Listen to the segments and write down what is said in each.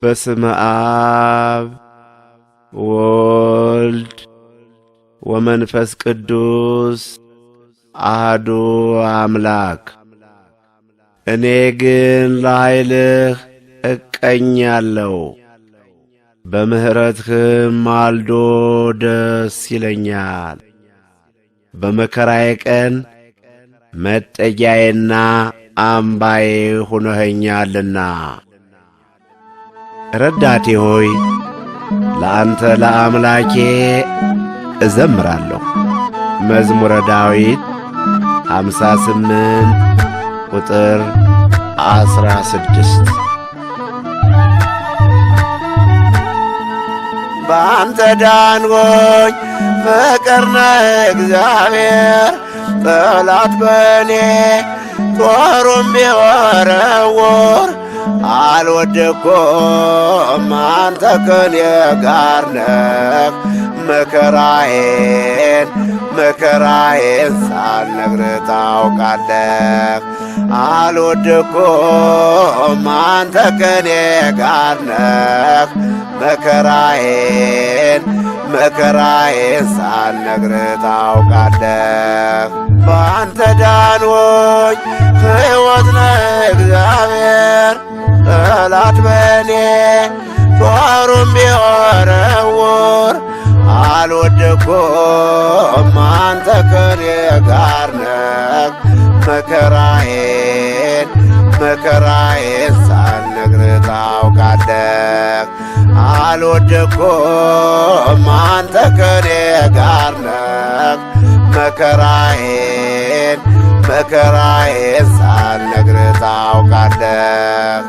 በስመ አብ ወልድ ወመንፈስ ቅዱስ አሐዱ አምላክ። እኔ ግን ለኃይልህ እቀኛለሁ፣ በምሕረትህም ማልዶ ደስ ይለኛል። በመከራዬ ቀን መጠጊያዬና አምባዬ ሆነኸኛልና። ረዳቴ ሆይ ለአንተ ለአምላኬ እዘምራለሁ። መዝሙረ ዳዊት 58 ቁጥር 16። በአንተ ዳንጎኝ ፍቅርነ እግዚአብሔር፣ ጠላት በእኔ ጦሩም ቢወረውር አልወደቅኩም፣ አንተ ከኔ ጋር ነህ። መከራዬን ሳልነግርህ ታውቃለህ። አልወደቅኩም፣ አንተ ከኔ ጋር ነህ። መከራዬን ሳልነግርህ ታውቃለህ። በአንተ ዳንኩኝ ሕይወት ነህ እግዚአብሔር፣ ጠላት በእኔ ጦሩም ቢወረውር አልወደቅኩም፣ አንተ ከኔ ጋር ነህ። መከራዬን ሳልነግርህ ታውቃለህ። አልወደቅኩም፣ አንተ ከኔ ጋር ነህ። መከራዬን ሳልነግርህ ታውቃለህ።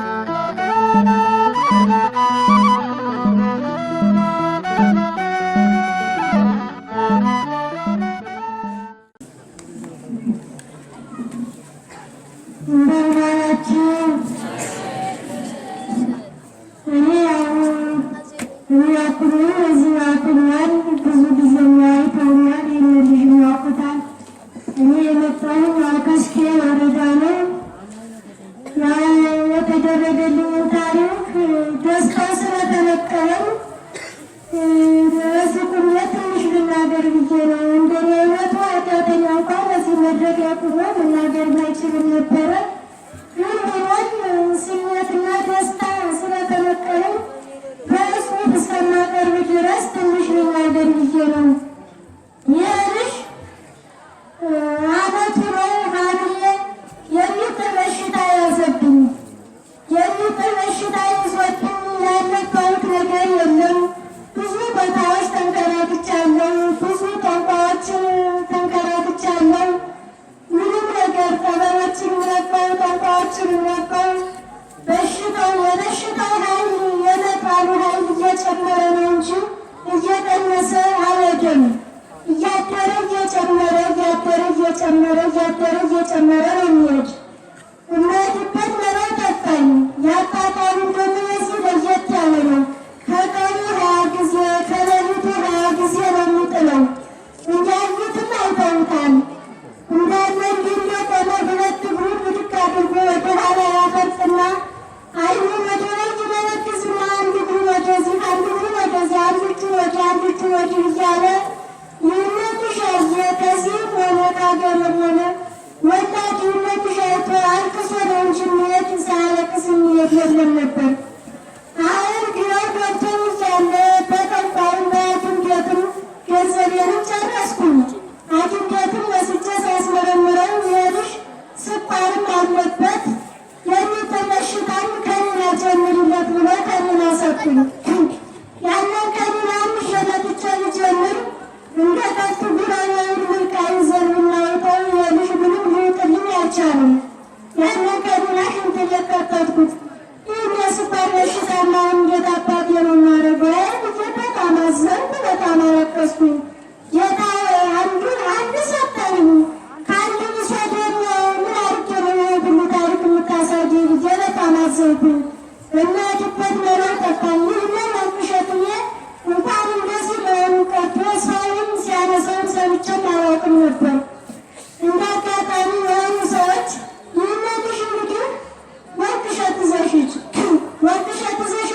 ወርቅ እሸት ይዘሽ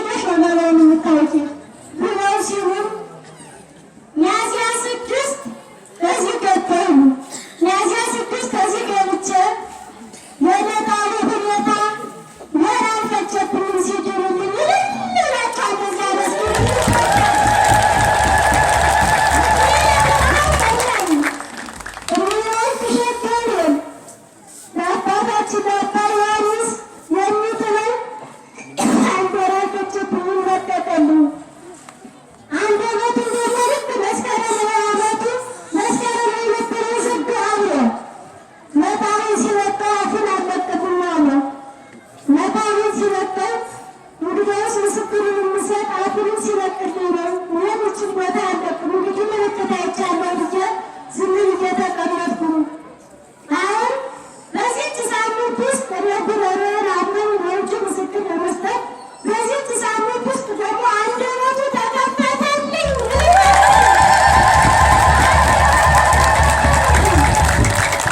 ጣቱንም ሲለቅልኝ ነው። ይህችን ቦታ አለብን እንግዲህ ምልክት አይቻለሁ ብዬ ዝም ብዬ ተቀመጥኩ። አሁን በዚህች ሳምንት ውስጥ ረብረን አብረን የውጭ ምስክር ለመስጠት በዚህች ሳምንት ውስጥ ደግሞ አንደበቱ ተከፈተልኝ።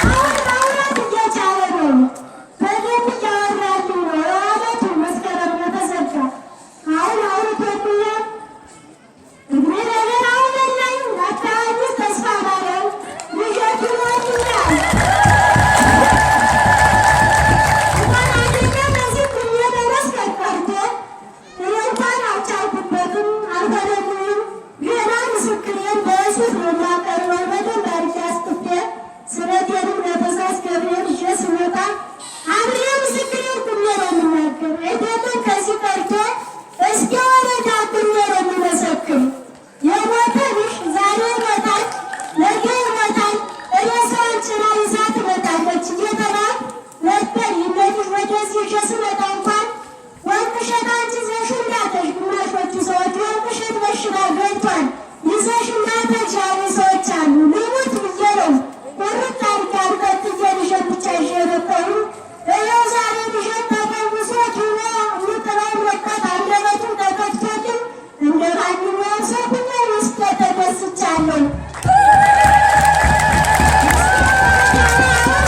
አሁን ማውራት እየቻለ ነው። በደንብ እያወራልኝ ነው። የዓመቱ መስከረም የተዘጋ አሁን አውርቶልኛል። እድሜ ነገር አሁንላይ አካባቢ ተስፋ ባለው ልጆች ይሞቱኛል። እንኳን አንደኛ በዚህ ኩኜ በመስቀል ቀርቶ እኔ እንኳን አልቻልኩበትም፣ አልተደሙም። ገና ምስክሬን በሱት ነው የማቀርበው። በደንብ አድርጌ አስጥፌ ስለቴንም ለተሳስ ገብርኤል ይዤ ስመጣ አብሬ ምስክሬን ቁሜ ነው የምናገር። አይደለም ከዚህ ቀርቶ እስከ ወረዳ ቁሜ ነው የምመሰክር። የሞተ ልጅ ዛሬ ይሞታል፣ ነገ ይሞታል፣ ሬሳውን ጭና ይዛ ትመጣለች እየተባለ ነበር። ይመልሽ ወደዚህ ይዤ ስመጣ እንኳን ወርቅ እሸት አንቺ ይዘሽ እንዳትሄጂ፣ ግማሾቹ ሰዎች ወርቅ እሸት በሽታ ገብቷል ይዘሽ እንዳትሄጂ ያሉ ሰዎች አሉ። ልሙት ብዬ ነው ቁርጥ አድርጌ አንቀጥዬ ልጄን ብቻ ይዤ የመጣሁ። ይኸው ዛሬ ልጄን ተፈውሶ ኪሞ ምጥራው ወጣት አንደበቱን ተከፍቶልኝ እንደ ማንኛውም ሰው ሁኜ ውስጤ ተደስቻለሁ።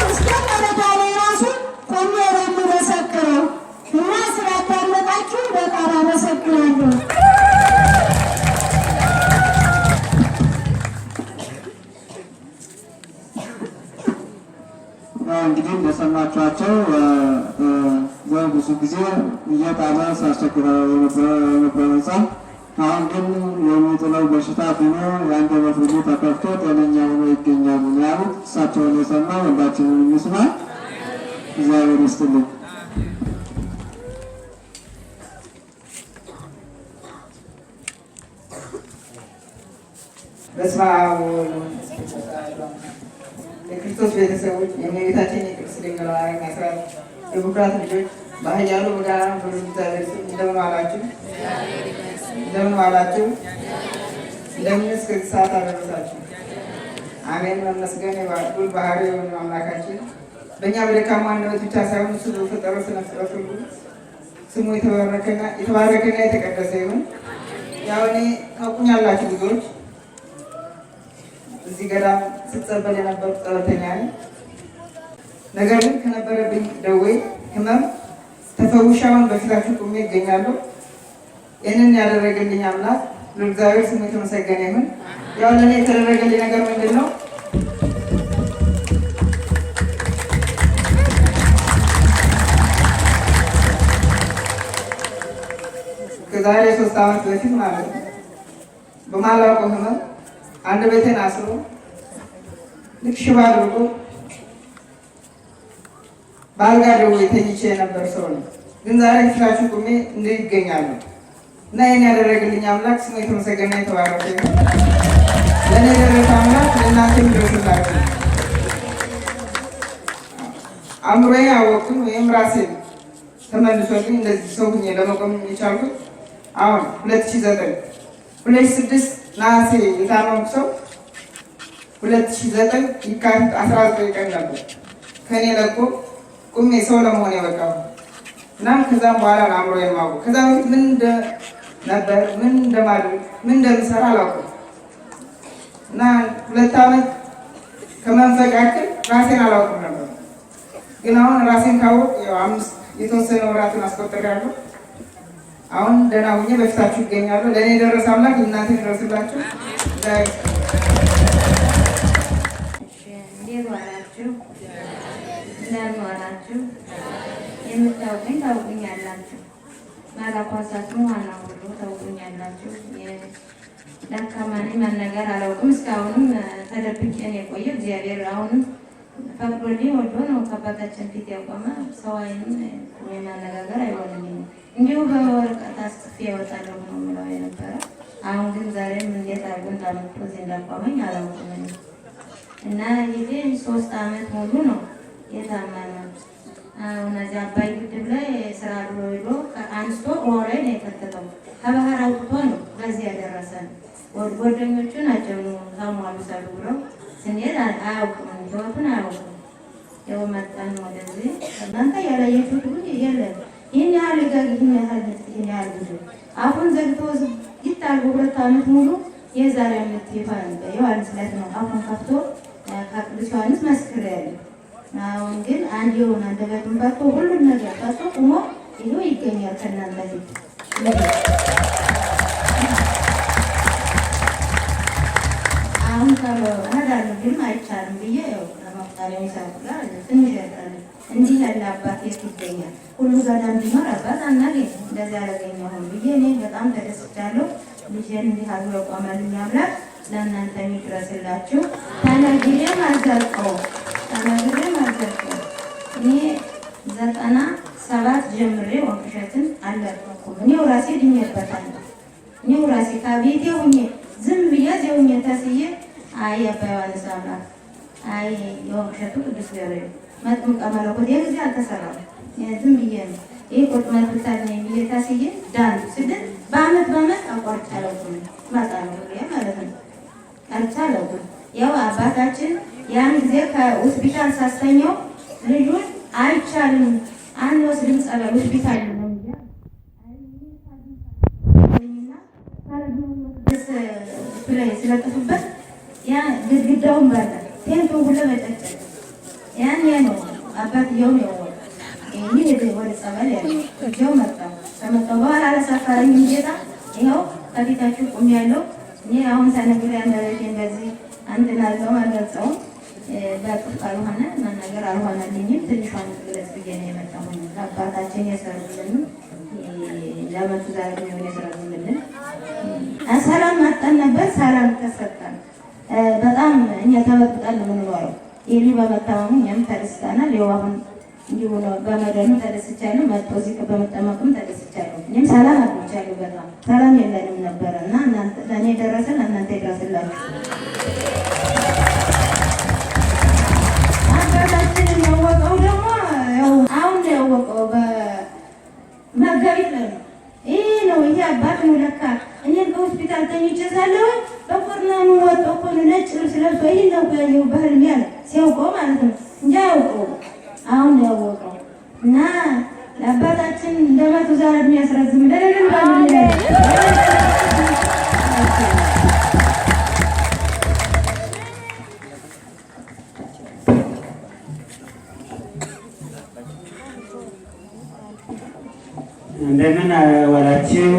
እስከ ወረዳ ላይ ራሱ ቆሜ ነው የምመሰክረው እና ስላዳመጣችሁ በጣም አመሰግናለሁ። እንግዲህ እንደሰማችኋቸው ብዙ ጊዜ እየጣለ ሲያስቸግረው የነበረ ሕፃን አሁን ግን የሚጥለው በሽታ ድኖ የአንደበት ሁሉ ተከፍቶ ጤነኛ ሆኖ ይገኛሉ ነው ያሉት። እሳቸውን የሰማ ሁላችንን እንስማ። እግዚአብሔር ይስጥልኝ። በስመ አብ ወወልድ ወመንፈስ ቅዱስ የክርስቶስ ቤተሰቦች የእመቤታችን የቅድስት ድንግል ማርያም አስራት የቡራት ልጆች በኃያሉ በጋራ በእግዚአብሔር ስም እንደምን ዋላችሁ? እንደምን ዋላችሁ? እንደምን እስከዚህ ሰዓት አደረሳችሁ? አሜን። መመስገን የባህል ባህሪ የሆነ አምላካችን በእኛ በደካማ አንደበት ብቻ ሳይሆን እሱ በፈጠረው ስነ ፍጥረት ሁሉ ስሙ የተባረከና የተቀደሰ ይሁን። ያው እኔ ታውቁኛላችሁ ልጆች እዚህ ገዳም ስትጸበል የነበርኩ ጸበልተኛ ነኝ። ነገር ግን ከነበረብኝ ደዌ ሕመም ተፈውሻውን በፊታችሁ ቁሜ ይገኛለሁ። ይህንን ያደረገልኝ አምላክ ለእግዚአብሔር ስሙ የተመሰገነ ይሁን። ያው ለእኔ የተደረገልኝ ነገር ምንድን ነው? ከዛሬ 3 ዓመት በፊት ማለት ነው በማላውቀው ሕመም አንደበቴን አስሮ ልክ ሽባ አድርጎ በአልጋ ደዌ ተኝቼ የነበር ሰው ነው። ግን ዛሬ ፊታችሁ ቁሜ እንዲህ ይገኛለሁ እና ይህን ያደረግልኝ አምላክ ስሙ የተመሰገነ የተባረከ ነው። ለእኔ የደረሰ አምላክ ለእናንተም ይድረስላችሁ። አእምሮዬ አወቅኩኝ ወይም ራሴን ተመልሶልኝ እንደዚህ ሰው ሁኜ ለመቆም የቻልኩት አሁን 2006 ነሐሴ የታመምኩ ሰው 2009 የካቲት 19 ቀን ነበር ከኔ ለቆ ቁሜ ሰው ለመሆን የበቃው። እናም ከዛም በኋላ አእምሮ የማውቁ ከዛ በፊት ምን ነበር ምን እንደማድረግ ምን እንደምሰራ አላውቅም። እና 2 ዓመት ከመንፈቅ ያክል ራሴን አላውቅም ነበር። ግን አሁን ራሴን ካወቅ የተወሰነ ወራትን አስቆጥሬያለሁ። አሁን ደህና ሁኜ በፊታችሁ ይገኛሉ። ለእኔ የደረሰ አምላክ ለእናንተ ይድረስላችሁ። እንዴት ዋላችሁ? እንደምን ዋላችሁ? የምታውቁኝ ታውቁኛላችሁ። ማላኳሳችሁ ዋና ሁሉ ታውቁኛላችሁ። ደካማ ነኝ፣ መናገር አላውቅም። እስካሁንም ተደብቄን የቆየው እግዚአብሔር አሁንም ፈቅዶልኝ ወዶ ነው ከአባታችን ፊት ያቆመ። ሰው አይንም የማነጋገር አይሆንልኝም። እንዲሁ በወረቀት አስጽፌ ያወጣለሁ ነው የምለው የነበረ። አሁን ግን ዛሬም እንዴት አድርጎ እንዳመጡ እዚህ እንዳቋመኝ አላውቅም። እና ይሄ 3 ዓመት ሙሉ ነው የታመመ። እነዚህ አባይ ግድብ ላይ ስራ ብሎ ሄዶ አንስቶ ውሃ ላይ ነው የከተተው። ከባህር አውጥቶ ከዚህ ያደረሰን ጓደኞቹ ናቸው። ታሟሉ ሰሉ ብለው ስንሄድ አያውቅም፣ ህይወቱን አያውቅም። ያው መጣን ወደዚህ እናንተ ያላያችሁት ሁሉ የለም። ይህን ያህል ጋር ይህን ያህል ብዙ አፉን ዘግቶ ይታል 2 ዓመት ሙሉ የዛሬ ዓመት ዮሐንስ ዕለት ነው አፉን ከፍቶ ቅዱስ ዮሐንስ መስክር ያለ። አሁን ግን አንድ የሆነ አንደበቱን ፈቶ ሁሉም ነገር ፈቶ ቁሞ ይሄ ይገኛል ከእናንተ ፊት። አሁን ከሄዳለሁ ግን አይቻልም ብዬ ያው ለመፍጠር የሚሰሩ ጋር ትንሽ ያጣል። እንዲህ ያለ አባት የት ይገኛል? ሁሉ ገዳም ቢኖር አባት አናገኝ። እንደዚህ ያደረገኛውን ብዬ እኔ በጣም ተደስቻለሁ። ልጄን እንዲህ አድርጎ ያቆመልኝ አምላክ ለእናንተ የሚድረስላችሁ። ተነግሬም አልዘልቀውም። እኔ 97 ጀምሬ ወንቅሸትን አልለቀኩም። እኔው ራሴ ድኜበታለሁ። እኔው ራሴ ከቤቴ ሁኜ ዝም ብዬ እዚያው ሁኜ ተስዬ አይ አባ ዮሐንስ አምላክ አይ የወንቅሸቱ ቅዱስ ገብርኤል መጥምቀ መለኮት የጊዜ አልተሰራም። ዝም ብዬ ነው ይህ ቁጥመት ብታለኝ ብዬ ተስዬ ዳን ስድን በአመት አቋርጬ አለውኩም ማጣለሁ ማለት ነው። ቀርቻ አለውኩም። ያው አባታችን ያን ጊዜ ከሆስፒታል ሳስተኛው ልጁን አይቻልም አንወስድም ጸበል ሆስፒታል ነው እንጂ ስለጠፉበት ያ ግድግዳውን ባለ ቴንቶ ሁሉ መጨጨ ያን ነው አባትየው ነው ይሄ ወደ ጸበል ያለው መጣው ከመጣው በኋላ አላሳፈረኝ ጌታ ይኸው ከፊታችሁ ቆሜያለሁ። እኔ አሁን ተነግሬ ያንደረጀ እንደዚህ አንተናለው አልገልጸው በጥፍ ካልሆነ መናገር አልሆነልኝም። ትንሿን ግለጽ ብዬ ነው የመጣሁት። አባታችን የሰሩልን ለመቱ ዛሬ ነው የሰሩልን። ሰላም ማጣን ነበር፣ ሰላም ተሰጠን። በጣም እኛ ተበጥጠን ነው የምንኖረው። ይሄ በመታመሙ እኛም ተደስተናል። ይኸው አሁን እንዲሁ ነው በመደኑ ተደስቻለሁ። መጥቶ እዚህ በመጠመቁም ተደስቻለሁ። እኔም ሰላም አግኝቻለሁ። በጣም ሰላም የለንም ነበረ እና እናንተ ለእኔ ደረሰን፣ እናንተ ይድረስላችሁ። አባታችንን ያወቀው ደግሞ አሁን ነው ያወቀው በመጋቢት ላይ ነው። ይሄ ነው ይሄ አባት ነው ለካ እኔን ከሆስፒታል ተኝቼ ሳለሁ በኮርናኑ ወጥቶ እኮ ነጭ ልብስ ለብሶ ይሄን ነው ያየው በህልሜ ያለ ሲያውቀው ማለት ነው እንጂ አያውቀው አሁን ነው ያወቀው። እና ለአባታችን እንደመቱ ዛሬ የሚያስረዝም ለሌለም ባሉ እንደምን ዋላችሁ?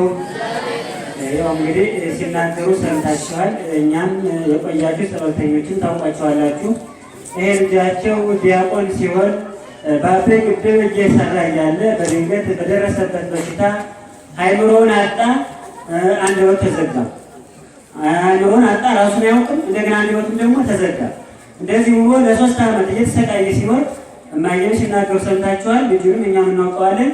ያው እንግዲህ ሲናገሩ ሰምታችኋል። እኛም የቆያችሁ ጸሎተኞችን ታውቋቸዋላችሁ። ይሄ ልጃቸው ዲያቆን ሲሆን በአቤ ግድብ እየሰራ እያለ በድንገት በደረሰበት በሽታ አይምሮውን አጣ። አንደበቱ ተዘጋ። አይምሮውን አጣ፣ ራሱን አያውቅም። እንደገና አንደበቱም ደግሞ ተዘጋ። እንደዚህ ብሎ ለ3 ዓመት እየተሰቃየ ሲሆን እማየም ሲናገሩ ሰምታችኋል። ልጁንም እኛም እናውቀዋለን።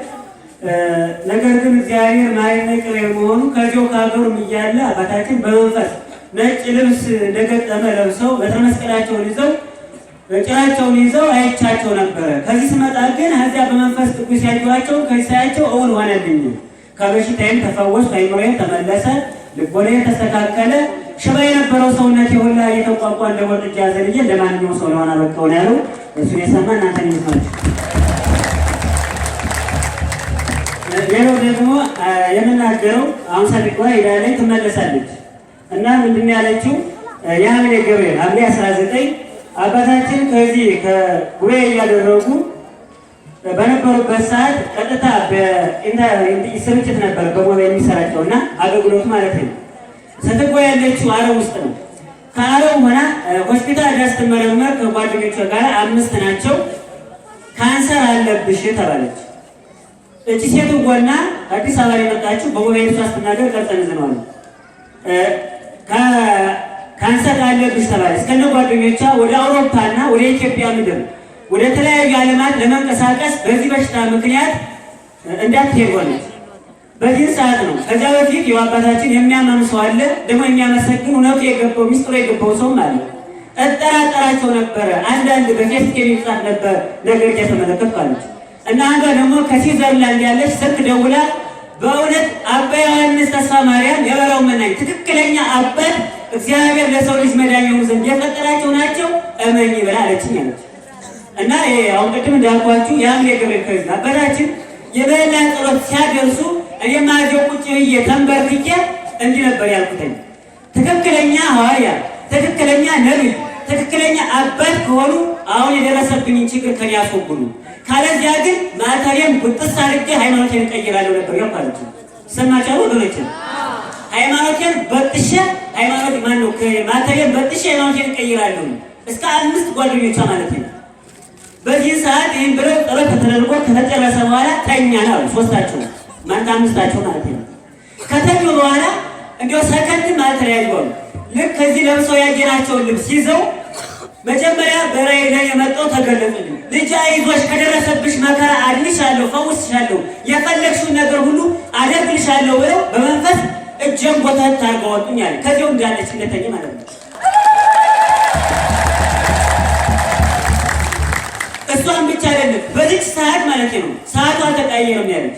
ነገር ግን እግዚአብሔር ማይነ ቅሬ መሆኑ ከዚያው ከሀገሩም እያለ አባታችን በመንፈስ ነጭ ልብስ እንደገጠመ ለብሰው በተመስቀላቸውን ይዘው ጭራቸውን ይዘው አይቻቸው ነበረ። ከዚህ ስመጣ ግን ከዚያ በመንፈስ ቅዱስ ያዩዋቸው ከሳያቸው እውን ሆነልኝ። ከበሽታዬም ተፈወስኩ፣ አይምሮዬም ተመለሰ፣ ልቦናዬም ተስተካከለ። ሽባ የነበረው ሰውነት ሁላ እየተቋቋ እንደወጥጃ ዘልዬ ለማንኛውም ሰው ለሆነ በቃው ነው ያለው። እሱን የሰማ እናንተን ይመስላል። ሌላው ደግሞ የምናገረው አሁን ሰድቋ ሄዳ ላይ ትመለሳለች እና ምንድን ያለችው የሐምሌ ገብርኤል ሐምሌ 19 አባታችን ከዚህ ከጉባኤ እያደረጉ በነበሩበት ሰዓት ቀጥታ ስርጭት ነበር በሞባይል የሚሰራጨው እና አገልግሎቱ ማለት ነው። ሰትጓ ያለችው አረብ ውስጥ ነው። ከአረብ ሆና ሆስፒታል ድረስ ስትመረመር ከጓደኞቿ ጋር 5 ናቸው። ካንሰር አለብሽ ተባለች። እቺ ሴት ጎና አዲስ አበባ የመጣችው በሞባይል ስትናገር ቀርጸን ይዘናል። ካንሰር አለብሽ ተባለች። ከነ ጓደኞቿ ወደ አውሮፓና ወደ ኢትዮጵያ ምድር ወደ ተለያዩ ዓለማት ለመንቀሳቀስ በዚህ በሽታ ምክንያት እንዳትሄድ ሆነች። በዚህ ሰዓት ነው። ከዚያ በፊት የአባታችን የሚያመኑ ሰው አለ፣ ደግሞ የሚያመሰግን እውነቱ የገባው ሚስጥሩ የገባው ሰውም አለ። እጠራጠራቸው ነበረ። አንዳንድ በፌስቡክ የሚጻፍ ነበር ነገር እየተመለከትኩ አለች እና አንዷ ደግሞ ከስዊዘርላንድ ያለች ስልክ ደውላ በእውነት አባ ዮሐንስ ዮሐንስ ተስፋ ማርያም የበረሃው መናኝ ትክክለኛ አባት እግዚአብሔር ለሰው ልጅ መድኃኒት ዘንድ የፈጠራቸው ናቸው እመኚ ብላ አለችኝ አለች። እና አሁን ቅድም እንዳልኳችሁ የአምሌ ገብርኤል ከዚህ አባታችን የበላ ጸሎት ሲያደርሱ እኔ ማዚው ቁጭ ብዬ ተንበርክኬ እንዲህ ነበር ያልኩትኝ። ትክክለኛ ሐዋርያ፣ ትክክለኛ ነቢይ፣ ትክክለኛ አባት ከሆኑ አሁን የደረሰብኝን ችግር ከኔ ያስወግዱ፣ ካለዚያ ግን ማተሪያም ቁጥስ አድርጌ ሃይማኖቴን እቀይራለሁ ነበር ያልኳችሁ። ሰማቻለሁ ወገኖች? ሃይማኖቴን በጥሼ ማተሪያም በጥሼ ሃይማኖቴን እቀይራለሁ እስከ 5 ጓደኞቿ ማለት ነው። በዚህ ሰዓት ይህን ብለው ጸሎት ተደርጎ ከተጨረሰ በኋላ ተኛ ነው ሶስታቸው ማንታ 5ታቸው ማለት ነው። ከተኙ በኋላ እንዲያው ሰከንድ ማለት ያይጓሉ። ልክ ከዚህ ለብሰው ያየናቸውን ልብስ ይዘው መጀመሪያ በራእይ ላይ የመጣው ተገለጸልኝ። ልጅ አይዞሽ፣ ከደረሰብሽ መከራ አድንሻለሁ፣ ፈውስሻለሁ፣ የፈለግሽውን ነገር ሁሉ አደርግልሻለሁ ብለው በመንፈስ እጀን ቦታን ታርገውልኝ አለ። ከዚያው እንዳለች እንደተኛ ማለት ነው። እሷን ብቻ አይደለም በዚህ ሰዓት ማለት ነው ሰዓቱ አልተቀየረም ያለች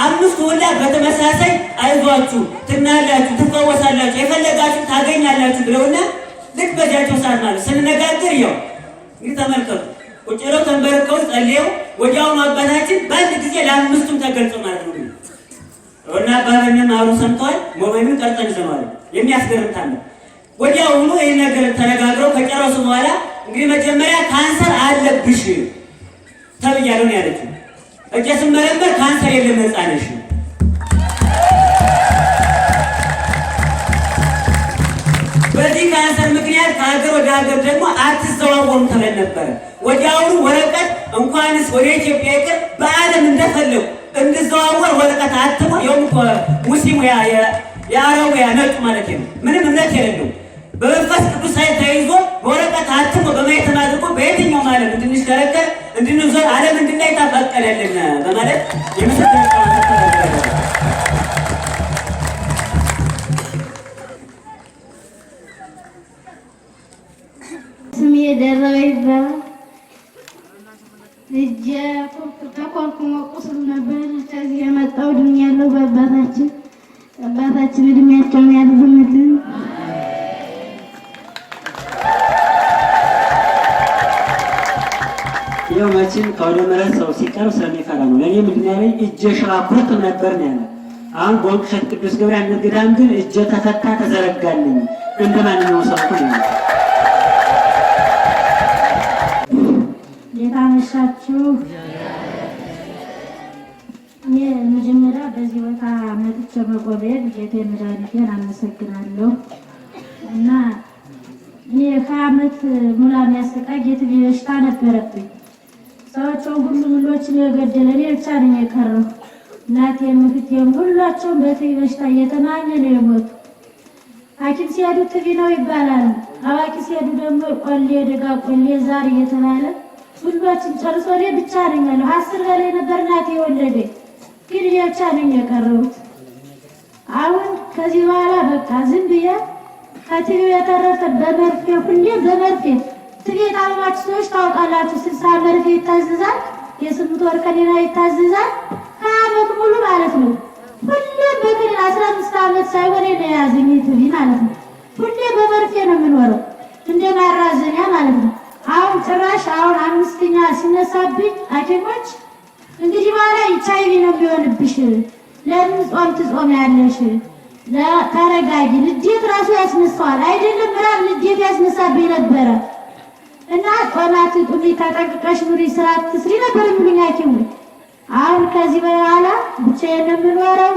5 ሁላ በተመሳሳይ አይዟችሁ፣ ትናላችሁ፣ ትፈወሳላችሁ፣ የፈለጋችሁ ታገኛላችሁ ብለውና ልክ በዚያቸው ሰዓት ማለት ስንነጋገር ያው እንግዲህ ተመልከቱ ቁጭ ብለው ተንበርከው ጸልየው ወዲያውኑ አባታችን በአንድ ጊዜ ለ5ቱም ተገልጾ ማለት ነው። እና አባባንም አሩ ሰምተዋል። ሞባይሉን ቀርጸን ይዘዋል። የሚያስገርም ታለ ወዲያውኑ ይሄን ነገር ተነጋግረው ከጨረሱ በኋላ እንግዲህ መጀመሪያ ካንሰር አለብሽ ተብያለሁ ነው ያለችው። እጄ ስመረመር ካንሰር የለም ነፃ ነሽ። በዚህ ካንሰር ምክንያት ከሀገር ወደ ሀገር ደግሞ አትዘዋወሩም ተብለን ነበረ። ወዲያውኑ ወረቀት እንኳንስ ወደ ኢትዮጵያ ይቅር በዓለም እንደፈለጉ እንድዘዋወር ወረቀት አትሞ የውም ሙስሊሙ የአረቡ ነጩ ማለት ነው ምንም እምነት የሌለው በመንፈስ ቅዱስ ኃይል ተይዞ በወረቀት አትሞ በማየት አድርጎ በየትኛውም ዓለም እንድንሽከረከር እንድንዞር ዓለም እንድናይ ታፈቀደልን በማለት የምስክር ቃል ተቀበለ። ስሜ ደረበ ይባላል። እጄ ተኮርኩሞ ቁስል ነበር። ከዚህ የመጣው ድኛለሁ በአባታችን እድሜያቸውን ያርዝምልን። ይኸው መቼም ከወደ ምሕረት ሰው ሲቀርብ ስለሚፈራ ነው። ለእኔ ምንድን ያለኝ እጀ ሸራኩት ነበር ነው ያለ። አሁን በወንቅሸት ቅዱስ ገብርኤል ገዳም ግን እጀ ተፈታ ተዘረጋልኝ እንደ ማንኛውም ሰው ነው። ጌታ መሻችሁ። መጀመሪያ በዚህ ቦታ መጥቼ መቆየት ጌታ መድኃኒቴን አመሰግናለሁ እና እኔ ከዓመት ሙላ የሚያሰቃይ የትቢ በሽታ ነበረብኝ። ሰዎቹ ሁሉ ምሎችን የገደለ እኔ ብቻ ነኝ የቀረው። እናቴም እህቴም ሁላቸውም በትቢ በሽታ እየተናኘ ነው የሞቱ። ሐኪም ሲሄዱ ትቢ ነው ይባላል። አዋቂ ሲሄዱ ደግሞ ቆሌ ደጋ ቆሌ ዛር እየተባለ ሁላችን ጨርሶ እኔ ብቻ ነኝ ያለው። 10 በላይ ነበር እናቴ የወለደ ግን እኔ ብቻ ነኝ የቀረሁት። አሁን ከዚህ በኋላ በቃ ዝም ብዬ ከትቢ የተረፈ በመርፌ ሁሌም በመርፌ ትቢ የታመማችሁ ሰዎች ታውቃላችሁ። 60 መርፌ ይታዘዛል። የ8 ወር ከኒና ይታዘዛል። 20 ዓመት ሙሉ ማለት ነው። ሁሌም በከኒና 15 ዓመት ሳይሆን የያዘኝ ትቢ ማለት ነው። ሁሌም በመርፌ ነው የምኖረው እንደ ማራዘሚያ ማለት ነው። አሁን ጭራሽ አሁን 5ኛ ሲነሳብኝ ሐኪሞች እንግዲህ በኋላ HIV ነው የሚሆንብሽ፣ ለምን ጾም ትጾሚያለሽ? ተረጋጊ። ልዴት ራሱ ያስነሳዋል አይደለም ምራብ ልዴት ያስነሳብኝ ነበረ እና ጾማት ጡሚ ተጠንቅቀሽ ኑሪ፣ ስራ ትስሪ ነበር የሚሉኝ ሐኪሞች። አሁን ከዚህ በኋላ ብቻዬን ነው የምኖረው።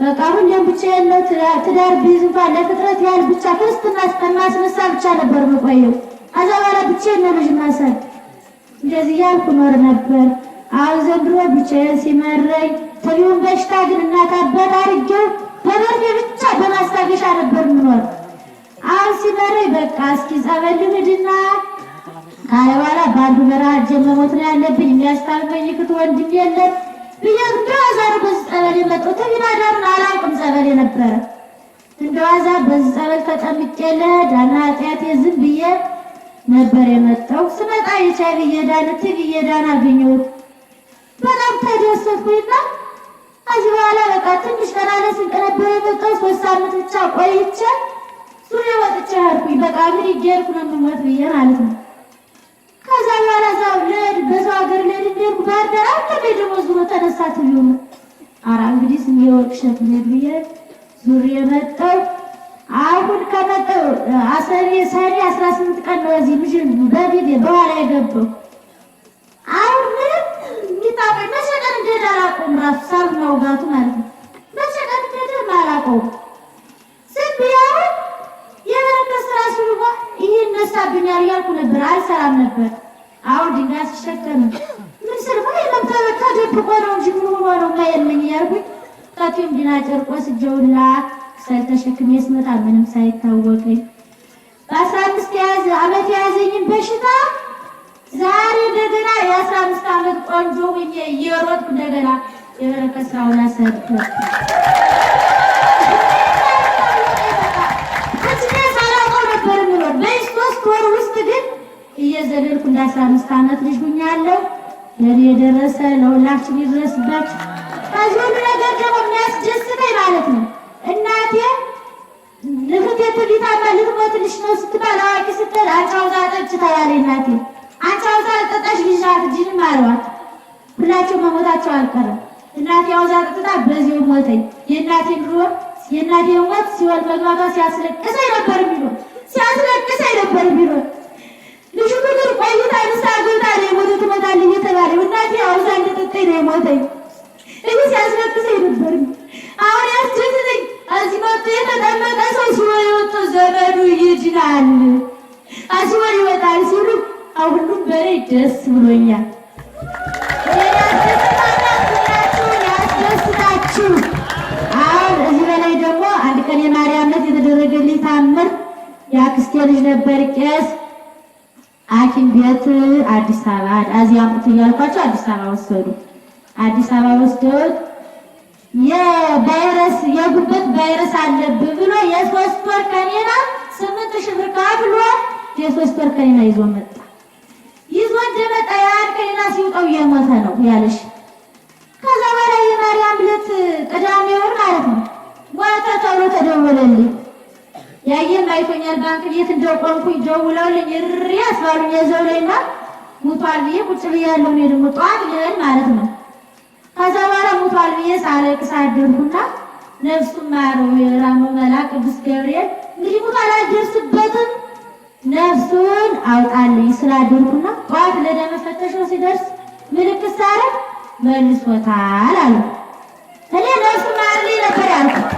በቃ ሁሌም ብቻዬን ነው። ትዳር ቢይዝ እንኳን ለፍጥረት ያህል ብቻ ክርስትና እስከማስነሳ ብቻ ነበር የምቆየው። ከዛ በኋላ ብቻዬን ነው ልጅ ማሳድ እንደዚህ እያልኩ ኖር ነበር። አሁን ዘንድሮ ብቻዬን ሲመረኝ ትቢውን በሽታ ግን እናት አባት አድርጌው በመርፌ ብቻ በማስታገሻ ነበር የምኖር። አሁን ሲመረኝ በቃ እስኪ ጸበል ልሂድና ካለ በኋላ በአንዱ በረሃ መሞት ነው ያለብኝ። የሚያስታመኝ ክት ወንድም የለም ብዬ እንደዋዛ ነው በዚህ ጸበል የመጣሁ። ትቢና ዳሩን አላውቅም ጸበል የነበረ እንደዋዛ በዚህ ጸበል ተጠምቄ ለዳና ኃጢአቴ ዝም ብዬ ነበር የመጣው። ስመጣ HIV እየዳነ ትቢ እየዳነ አገኘሁት። በጣም ተደሰትኩኝና ከዚህ በኋላ በቃ ትንሽ ቀናለ ስንቅ ነበረ ቆይቼ ሱሪ ወጥቼ ሄድኩኝ። በቃ እንግዲህ እየሄድኩ ነው የምሞት ብዬ ማለት ነው። ከዛ በኋላ እዛው ልሄድ በሰው ሀገር ልሄድ እንደሄድኩ ባህር ዳር አንተ ደግሞ ዙሮ ተነሳ ትይዩ ኧረ እንግዲህ ስም የወርቅ እሸት ልሄድ ብዬ ዙሬ መጣሁ። አሁን ከመጣሁ ሰኔ 18 ቀን ነው እዚህ ምሽን በፊት በኋላ የገባሁ። አሁን ምንም የሚታወቀኝ መቼ ቀን እንደሄደ አላውቀውም። ራሱ ሳብ መውጋቱ ማለት ነው። መቼ ቀን እንደሄደ አላውቀውም። ዝም ብዬ አሁን የበረከት ስራ ሲሉባ ይሄ እነሳብኛል እያልኩ ነበር፣ አልሰራም ነበር። አሁን ድንጋይ ሲሸከም ምን ስልማ የለም ተደብቆ ነው እንጂ ምን ሆኖ ነው የማይልኝ እያልኩኝ ከቲም ዲና ጨርቆስ እጀውላ ክሰል ተሸክሜ ስመጣ ምንም ሳይታወቀኝ በ15 ዓመት የያዘኝን በሽታ ዛሬ እንደገና የ15 ዓመት ቆንጆ ሆኜ እየሮጥኩ እንደገና የበረከት ስራውን አሰርኩ። ወር ውስጥ ግን እየዘለልኩ እንደ 15 ዓመት ልጅ ሁኛለሁ። ለኔ የደረሰ ለሁላችን ይድረስባችሁ። ከዚህ ሁሉ ነገር ደግሞ የሚያስደስተኝ ማለት ነው እናቴ ልፍት የትሊታማ ልትሞትልሽ ነው ስትባል አዋቂ ስትል አንቺ አውዛ ጠጭ ተባለኝ። እናቴ አንቺ አውዛ ጠጣሽ ልጅ አትጅንም አልዋት። ሁላቸው መሞታቸው አልቀረም። እናቴ አውዛ ጠጥታ በዚሁ ሞተኝ። የእናቴ ኑሮ የእናቴ ሞት ሲወል መግባቷ ሲያስለቅሰኝ ነበር የሚለው ሲያስለቅሰኝ ነበር የሚለው ልጁ ምድር ቆይታ ንስሓ ገብታ ነው የሞተው ትሞታለች እየተባለ እናቴ አውዛ እንደጠጣኝ ነው የሞተኝ። እኔ ሲያስለቅሰኝ ነበር። አሁን ያስደስተኝ እዚህ መጥቶ የተቀመጠ ሰው ሲወል የወጡ ዘመዱ ይጅናል ሲወል ይወጣል ሲሉ ሁሉም በላይ ደስ ብሎኛል። ያስደስታችሁ። አሁን እዚህ በላይ ደግሞ አንድ ቀን የማርያም ዕለት የተደረገልኝ ታምር የአክስቴ ልጅ ነበር ቄስ ሐኪም ቤት አዲስ አበባ እዚህ አምጡ እያልኳቸው አዲስ አበባ ወሰዱ። አዲስ አበባ ወስደውት የቫይረስ የጉበት ቫይረስ አለብህ ብሎ የ3 ወር ከኔና 8000 ብር ከፍሎ የ3 ወር ከኔና ይዞ መጣ። ይዞ እንደመጣ ያን ከኔና ሲውጣው እየሞተ ነው ያለሽ። ከዛ በኋላ የማርያም ዕለት ቅዳሜ ወር ማለት ነው ሞተ ተብሎ ተደወለልኝ። ያየም አይቶኛል ባንክ ቤት እንደቆምኩኝ ደውለውልኝ እሪ አስባሉኝ የዘው ላይና ሙቷል ብዬ ቁጭ ብያለሁ። እኔ ደግሞ ጠዋት ልሄድ ማለት ነው። ከዛ በኋላ ሙቷል ብዬ ሳለቅስ አደርኩና ነፍሱን ማረው የራመው መልአክ ቅዱስ ገብርኤል እንግዲህ ሙቷል አልደርስበትም ነፍሱን አውጣልኝ ስላደርኩና ጠዋት ለደም መፈተሻው ሲደርስ ምልክት ሳረግ መልሶታል አሉ። እኔ ነፍሱን ማርልኝ ነበር ያልኩት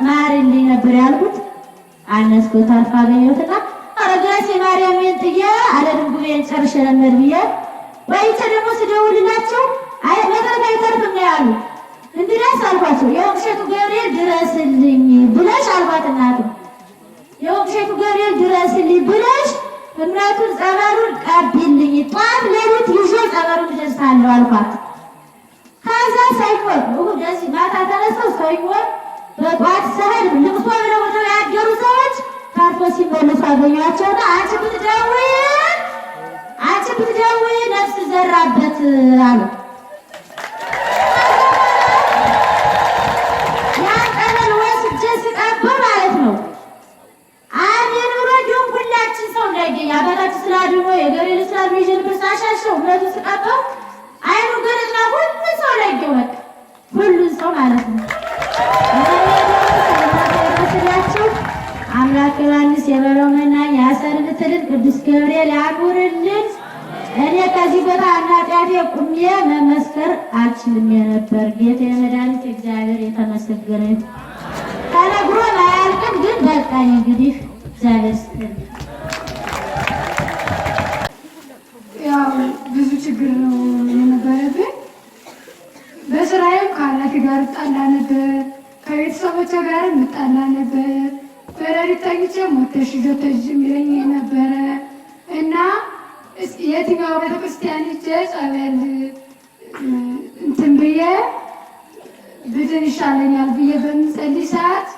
ማርልኝ ነበር ያልኩት። አነስኩት አልፋ አገኘሁትና አረጋሴ ማርያምን ጥዬ አለድም ጉቤን ጨርሼ ለመድ ብዬ ወይቼ ደግሞ ስደውልላቸው አይ መድረክ አይተርፍም ነው ያሉ። እንግዲያስ አልኳቸው የወቅሸቱ ገብርኤል ድረስልኝ ብለሽ አልኳት። እናቱ የወቅሸቱ ገብርኤል ድረስልኝ ብለሽ እምነቱን ጸበሉን ቀቢልኝ ጠዋት ሌሊት ይዤ ጸበሉን እደርሳለሁ አልኳት። ከዛ ሳይሆን ደዚህ ማታ ተነስተው ሰኞ በጧት ሰህል ልቅሶ ብለው ወደው ያደሩ ሰዎች ታርፎ ሲመለሱ አገኟቸውና አንቺ ብትደውይ ነፍስ ዘራበት አሉ። ያን ቀን ወስጄ ስቀበው ማለት ነው አሜን ብሎ ዲሁም ሁላችን ሰው እንዳይገኝ አባታችን ስላድኖ የገብርኤል ስላድኖ ይዤንብር ሳሻሸው እምነቱ ስቀበው አይኑ ገለጥና ሁሉ ሰው ላይ ይገወጥ ሁሉን ሰው ማለት ነው። አምላክ ዮሐንስ የበለው መናኝ ያሰርልትልን ቅዱስ ገብርኤል ያኑርልን። እኔ ከዚህ ቦታ አናጢያቴ ቁሜ መመስከር አልችልም የነበር ጌታ የመድኃኒት እግዚአብሔር የተመሰገነ ተነግሮ አያልቅም። ግን በቃኝ እንግዲህ እግዚአብሔር ይስጥልኝ። ያው ብዙ ችግር ነው የነበረብኝ። በስራዬም ከአምላክ ጋር እጣላ ነበር፣ ከቤተሰቦቼ ጋር እጣላ ነበር። በሌሊት ተኝቼ ሞተሽ ጆተሽ የሚለኝ ነበረ እና የትኛው ቤተክርስቲያን ሂጄ ጸበል እንትን ብዬ ብድን ይሻለኛል ብዬ በምጸልይ ሰዓት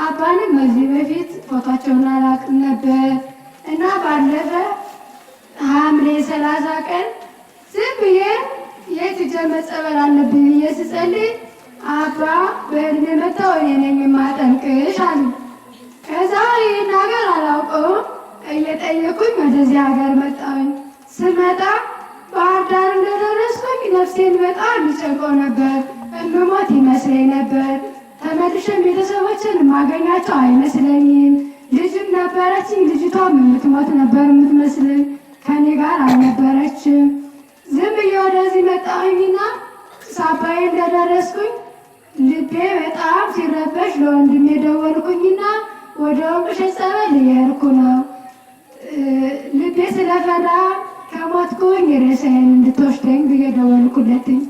አባንም ከዚህ በፊት ፎቷቸውን አላውቅም ነበር እና ባለፈ ሐምሌ 30 ቀን ዝም ብዬ የት ሂጄ መጸበል አለብኝ ብዬ ስጸልይ አባ በእድሜ መጥተው እኔ ነኝ የማጠምቅሽ አሉ። ከዛ ይህን ሀገር አላውቀውም እየጠየቁኝ ወደዚህ ሀገር መጣሁኝ። ስመጣ ባህር ዳር እንደደረስኩኝ ነፍሴን በጣም ይጨንቀው ነበር። እምሞት ይመስለኝ ነበር። ተመልሼም ቤተሰቦችን የማገኛቸው አይመስለኝም። ልጅም ነበረችኝ። ልጅቷም የምትሞት ነበር የምትመስለኝ። ከኔ ጋር አልነበረችም። ዝም ብዬ ወደዚህ መጣሁኝና ሳባዬ እንደደረስኩኝ ልቤ በጣም ሲረበሽ ለወንድሜ ደወልኩኝና ወደ ወንቅሸት ጸበል እየሄድኩ ነው። ልቤ ስለፈራ ከሞትኩኝ ሬሳዬን እንድትወስደኝ ብዬ ደወልኩለትኝ።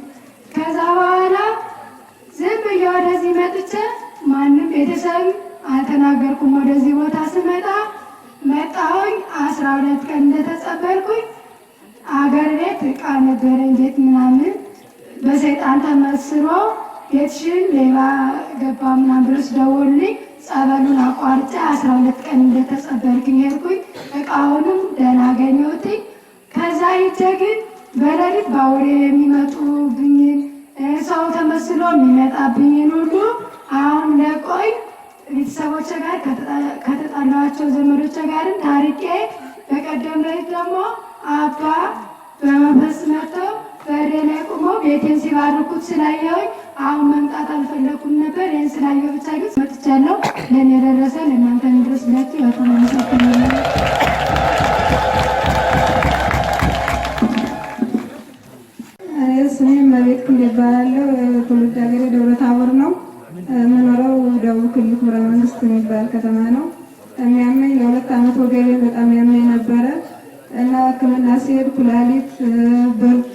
ከዛ በኋላ ዝም ብዬ ወደዚህ መጥቼ ማንም ቤተሰብ አልተናገርኩም። ወደዚህ ቦታ ስመጣ መጣሁኝ። 12 ቀን እንደተጸበልኩኝ አገር ቤት ዕቃ ነበረኝ ቤት ምናምን በሰይጣን ተመስሎ ቤትሽን ሌባ ገባ ምናምን ብሎ ሲደውልልኝ ጸበሉን አቋርጬ 12 ቀን እንደተጸበልኩኝ ሄድኩኝ። ዕቃውንም ደህና አገኘሁትኝ። ከዛ ሂጄ ግን በሌሊት ባውሬ የሚመጡብኝን ሰው ተመስሎ የሚመጣብኝን ሁሉ አሁን ለቆይ ቤተሰቦቼ ጋር ከተጣላኋቸው ዘመዶቼ ጋርም ታርቄ በቀደም ሌሊት ደግሞ አባ በመንፈስ መጥተው በሬ ላይ ቁሞ ቤቴን ሲባርኩት ስላየሁኝ አሁን መምጣት አልፈለኩም ነበር። ይህን ስላየሁ ብቻ ግን መጥቻለሁ። ለእኔ የደረሰ ለእናንተ እንድረስላችሁ በጣም አመሰግናለሁ። ስሜ እመቤት ክንዴ እባላለሁ። ትውልድ ሀገሬ ደብረ ታቦር ነው። የምኖረው ደቡብ ክልል ክብረ መንግስት የሚባል ከተማ ነው። የሚያመኝ ለ2 ዓመት ወገቤ በጣም ያመኝ ነበረ እና ሕክምና ሲሄድ ኩላሊት፣ ብርድ፣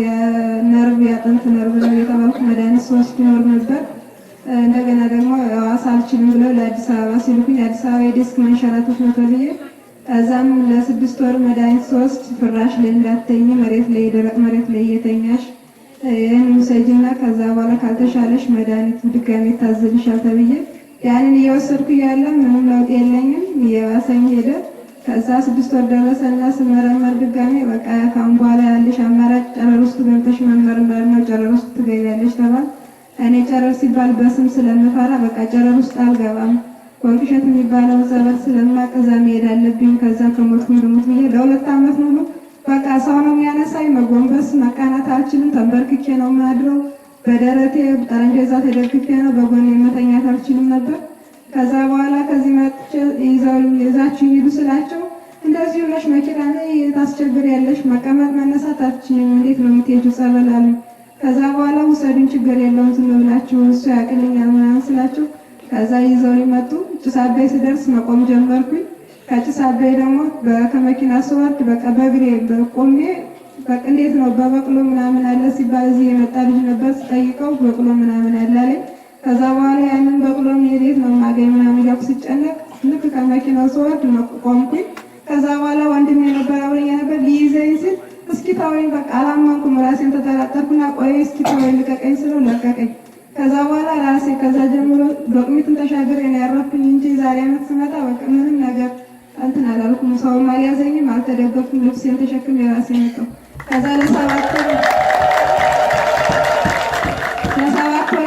የነርቭ የአጥንት ነርቭ ነው የተባልኩ መድኃኒት 3 ይኖር ነበር። እንደገና ደግሞ ሐዋሳ አልችልም ብለው ለአዲስ አበባ ሲልኩኝ አዲስ አበባ የዲስክ መንሸራተት ነው ተብዬ ከዛም ለ6 ወር መድኃኒት 3 ፍራሽ ላይ እንዳትተኝ መሬት ላይ ደረቅ መሬት ላይ እየተኛሽ ይህን ውሰጂና ከዛ በኋላ ካልተሻለሽ መድኃኒቱ ድጋሜ ታዘልሻል ተብዬ ያንን እየወሰድኩ እያለ ምንም ለውጥ የለኝም፣ እየባሰኝ ሄደ። ከዛ 6 ወር ደረሰና ስመረመር ድጋሜ በቃ ካሁን በኋላ ያለሽ አማራጭ ጨረር ውስጥ ገብተሽ መመርመር ነው፣ ጨረር ውስጥ ትገቢያለሽ ተባል። እኔ ጨረር ሲባል በስም ስለምፈራ በቃ ጨረር ውስጥ አልገባም፣ ወንቅሸት የሚባለው ጸበል ስለማቅ እዛ መሄድ አለብኝ። ከዛ ከሞትኩኝ ልሙት ብዬ ለ2 ዓመት ሙሉ በቃ ሰው ነው የሚያነሳኝ፣ መጎንበስ መቃናት አልችልም፣ ተንበርክኬ ነው የማድረው። በደረቴ ጠረጴዛ ተደግፌ ነው፣ በጎኔ መተኛት አልችልም ነበር። ከዛ በኋላ ከዚህ መጥቼ ይዛችሁ ሂዱ ስላቸው እንደዚህ ሆነሽ መኪና ላይ ታስቸግሪያለሽ፣ መቀመጥ መነሳት አትችይም፣ እንዴት ነው የምትሄጂው ጸበል አሉኝ። ከዛ በኋላ ውሰዱኝ፣ ችግር የለውም ዝም ብላችሁ እሱ ያቅልኛል ምናምን ስላቸው ከዛ ይዘው መጡ። ጭስ አባይ ስደርስ መቆም ጀመርኩኝ። ከጭስ አባይ ደግሞ ከመኪና ስወርድ በቃ በእግሬ በቆሜ በቃ እንዴት ነው በበቅሎ ምናምን አለ ሲባል እዚህ የመጣ ልጅ ነበር ስጠይቀው በቅሎ ምናምን አለ አለኝ። ከዛ በኋላ ያንን በቅሎ እንዴት ነው ማገኝ ምናምን እያልኩ ስጨነቅ ልክ ከመኪናው ስወርድ ቆምኩኝ። ከዛ በኋላ ወንድሜ ነበር አብረኛ ነበር ሊይዘኝ ሲል እስኪ ተወኝ በቃ አላመንኩም። ራሴን ተጠራጠርኩና ቆይ እስኪ ተወኝ ልቀቀኝ ስለው ለቀቀኝ። ከዛ በኋላ ራሴ ከዛ ጀምሮ ዶቅሚትን ተሻገር ነው ያረፍኩኝ እንጂ ዛሬ ዓመት ስመጣ በቃ ምንም ነገር እንትን አላልኩም። ሰውም አልያዘኝም፣ አልተደገፍኩም። ልብሴን ተሸክሜ የራሴ መጣሁ። ከዛ ለሰባት ወር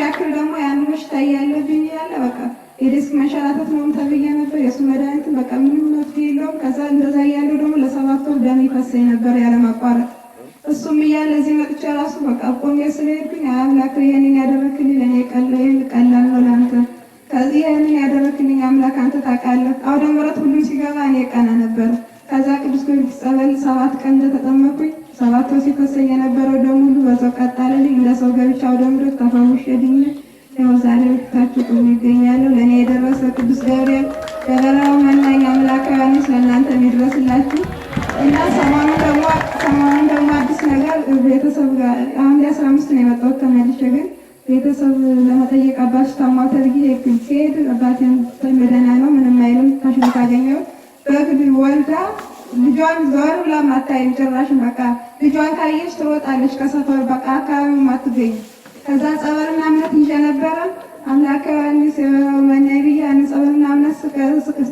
ያክል ደግሞ ያን በሽታ እያለብኝ ያለ በቃ የዲስክ መንሸራተት ነው ተብዬ ነበር። የሱ መድኃኒት በቃ ምንም መፍትሄ የለውም። ከዛ እንደዛ እያለሁ ደግሞ ለ7 ወር ደም ይፈሰኝ ነበር ያለማቋረጥ። እሱም እያለ እዚህ መጥቼ ራሱ በቃ ቆሜ ስለሄድኩኝ አምላክ ይሄንን ያደረክልኝ ለእኔ ቀላል ነው ለአንተ፣ ከዚህ ይሄንን ያደረክልኝ አምላክ አንተ ታውቃለህ። አውደ ምሕረት ሁሉም ሲገባ እኔ ቀና ነበር። ከዛ ቅዱስ ጊዮርጊስ ጸበል 7 ቀን እንደተጠመኩኝ 7 ወር ሲፈሰኝ የነበረው ደም ሁሉ በዛው ቀጣለልኝ። እንደ ሰው ገብቼ አውደ ምሕረት ተፈውሼ ድኜ ያው ዛሬ በፊታችሁ ቆሜ እገኛለሁ። ለእኔ የደረሰ ቅዱስ ገብርኤል የበረሃው መናኝ አምላክ ዮሐንስ ለእናንተ የሚድረስላችሁ እና ሰሞኑን ደግሞ አዲስ ነገር ቤተሰብ ጋር አሁን ለ15 ነው የመጣሁት ተመልሼ። ግን ቤተሰብ ለመጠየቅ አባትሽ ታሟል ተብዬ ሲሄድ አባቴን ደህና ነው ምንም አይልም ተሽሎ ካገኘሁት በግድ ወልዳ ልጇን ዞር ብላ ማታይም ጭራሽ በቃ ልጇን ካየች ትሮጣለች ከሰፈር በቃ አካባቢው ማትገኝ። ከዛ ጸበልና እምነት ይዤ ነበረ አምላክ ዮሐንስ መናኝ ብዬ ያን ጸበልና እምነት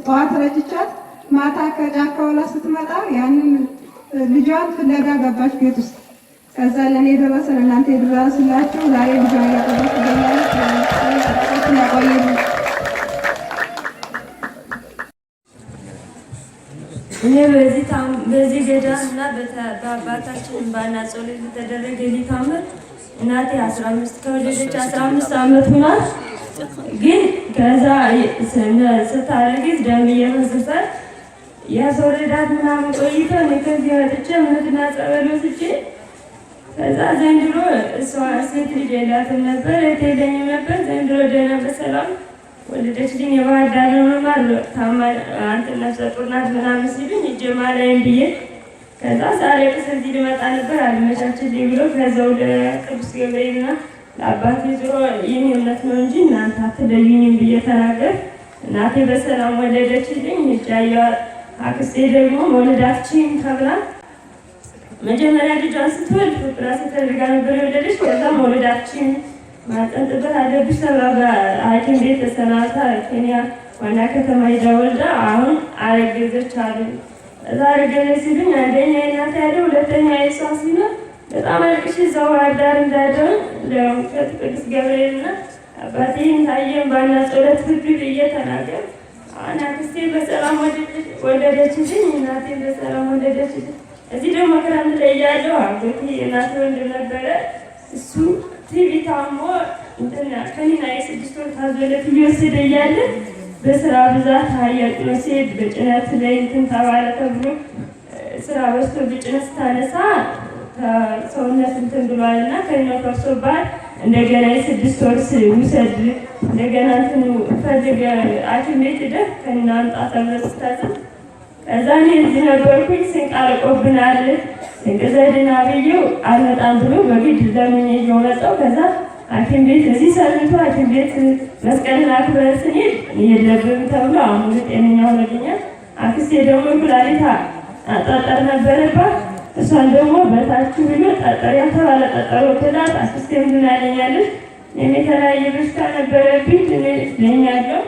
ጠዋት ረጭቻት ማታ ከጫካ ውላ ስትመጣ ያንን ልጇን ፍለጋ ገባች ቤት ውስጥ። ከዛ ለእኔ የደረሰ ለእናንተ የደረስላችሁ ዛሬ ልጇ እያጠባች ትገኛለች። ያቆየሉ። እኔ በዚህ ገዳም እና በአባታችን ባና ጸሎት የተደረገ ሊታምር እናቴ 15 ከወለደች 15 ዓመት ሆኗል። ግን ከዛ ስታረግዝ ደም እየፈሰሳት ያስወረዳት ምናምን ቆይቶ እኔ ከዚህ ወጥቼ እምነትና ጸበል ወስጄ ከዛ ዘንድሮ እሷ ሴት ልጅ የላትም ነበር፣ እህት የለኝም ነበር። ዘንድሮ ደህና በሰላም ወለደችልኝ። የባህር ዳር መማር አንተና ነፍሰ ናት ምናምን ሲሉኝ እጀማ ላይም ብዬ ከዛ ዛሬ ከዚህ ልመጣ ነበር አልመቻችልኝ ብሎ ከዛው ለቅዱስ ገብርኤልና ለአባቴ ዞሮ ይህን እምነት ነው እንጂ እናንተ አትለዩኝም ብዬ ተናገር። እናቴ በሰላም ወለደችልኝ። እጃያ አክስቴ ደግሞ መውለዳችን ተብላ መጀመሪያ ልጇን ስትወልድ ኦፕራሲዮን ተደርጋ ነበር የወለደች። ከዛ መውለዳችን ማጠንጥበት አለብሽ ተብላ በሐኪም ቤት ተሰናብታ ኬንያ ዋና ከተማ ሄዳ ወልዳ አሁን አረገዘች አሉ። እዛ አረገዘች ሲሉኝ አንደኛ የእናቴ ያለ ሁለተኛ የሷ ሲሆን በጣም አልቅሽ እዛው ባህር ዳር እንዳደረ ቅዱስ ገብርኤልና አባቴን ታየን ባና ጸሎት ፍርድ ብዬ ተናገር። አሁን አክስቴ በሰላም ወለደችልኝ፣ እናቴ በሰላም ወለደችልኝ። እዚህ ደግሞ ክረምት ላይ እያለሁ አጎቴ የእናቴ ወንድም ነበረ። እሱ ቲቪ ታሞ ከኒና የ6 ወር ታዞለት እየወሰደ እያለ በስራ ብዛት ሀያቅ ነው ሲሄድ በጭነት ላይ እንትን ተባለ ተብሎ ስራ በዝቶ በጭነት ስታነሳ ሰውነት እንትን ብሏልና ከኛው ፈርሶባት እንደገና የ6 ወር ውሰድ እንደገና እንትን ፈልግ ሐኪም ቤት ሄደህ ከኒና አምጣ ተብሎ ስታዝዝ ከዛ እኔ እዚህ ነበርኩኝ። ስንቅ አልቆብናል ስንቅ ዘድና ብዬው አልመጣም ብሎ በግድ ለምኜ ይዤው መጣሁ። ከዛ ሐኪም ቤት እዚህ ሰርቶ ሐኪም ቤት መስቀልን አክብረን ስንሄድ የለብም ተብሎ አሁን ጤነኛ ሆነልኛል። አክስቴ ደግሞ ኩላሊት ጠጠር ነበረባት። እሷን ደግሞ በታች ብሎ ጠጠር ያልተባለ ጠጠር ወጥላት። አክስቴ ምን አለኛለች እኔ የተለያየ በሽታ ነበረብኝ ለኛለሁ።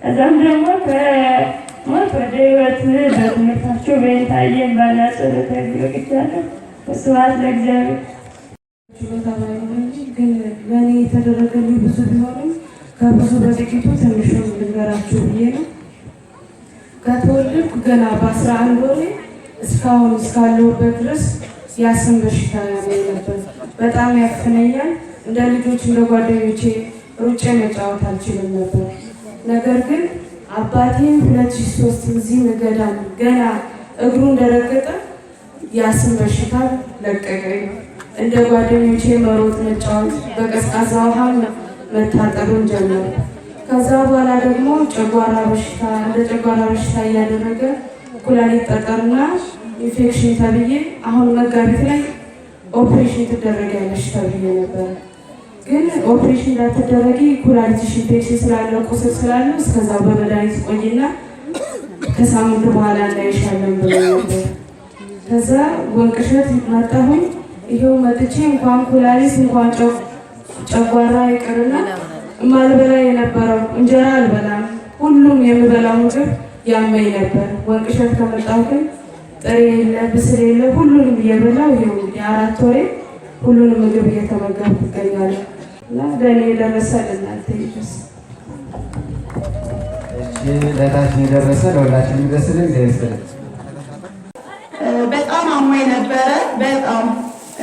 ከዛም ደግሞ ከሞት ወደ ህይወት በትምህርታቸው በይንታየን ባና ጸሎት ያግዛለሁ። ስብሐት ለእግዚአብሔር። ግን ለእኔ የተደረገልኝ ብዙ ቢሆንም ከብዙ በጥቂቱ ትንሹ ልንገራችሁ ብዬ ነው። ከተወለድኩ ገና በ11 ወሬ እስካሁን እስካለሁበት ድረስ የአስም በሽታ ያመኝ ነበር። በጣም ያፍነኛል። እንደ ልጆች እንደ ጓደኞቼ ሩጬ መጫወት አልችልም ነበር። ነገር ግን አባቴን 2003 እዚህ ገዳም ገና እግሩ እንደረገጠ የአስም በሽታ ለቀቀኝ። እንደ ጓደኞቼ መሮጥ፣ መጫወት፣ በቀዝቃዛ ውሃ መታጠብን ጀመሩ። ከዛ በኋላ ደግሞ ጨጓራ በሽታ እንደ ጨጓራ በሽታ እያደረገ ኩላሊት ጠጠርና ኢንፌክሽን ተብዬ አሁን መጋቢት ላይ ኦፕሬሽን ትደረጊያለሽ ተብዬ ነበር። ግን ኦፕሬሽን እንዳትደረጊ ኩላሊትሽ ኢንፌክሽን ስላለ ቁስል ስላለ እስከዛ በመድኃኒት ቆይና ከሳምንት በኋላ እናይሻለን ብሎ ነበር። ከዛ ወንቅሸት መጣሁኝ። ይሄው መጥቼ እንኳን ኩላሊት እንኳን ጨጓራ ይቅርና ማልበላ የነበረው እንጀራ አልበላም። ሁሉም የምበላው ምግብ ያመኝ ነበር። ወንቅሸት ከመጣሁ ግን ጥሬ የለ ብስል የለ ሁሉንም እየበላው ይሄው የ4 ወሬ ሁሉንም ምግብ እየተመገብኩ እገኛለሁ እና ለእኔ የደረሰ ለእናንተ ይድረስ። ለታችን የደረሰ ለሁላችን ይድረስልን። ይደርስልን። በጣም አሞኝ ነበረ በጣም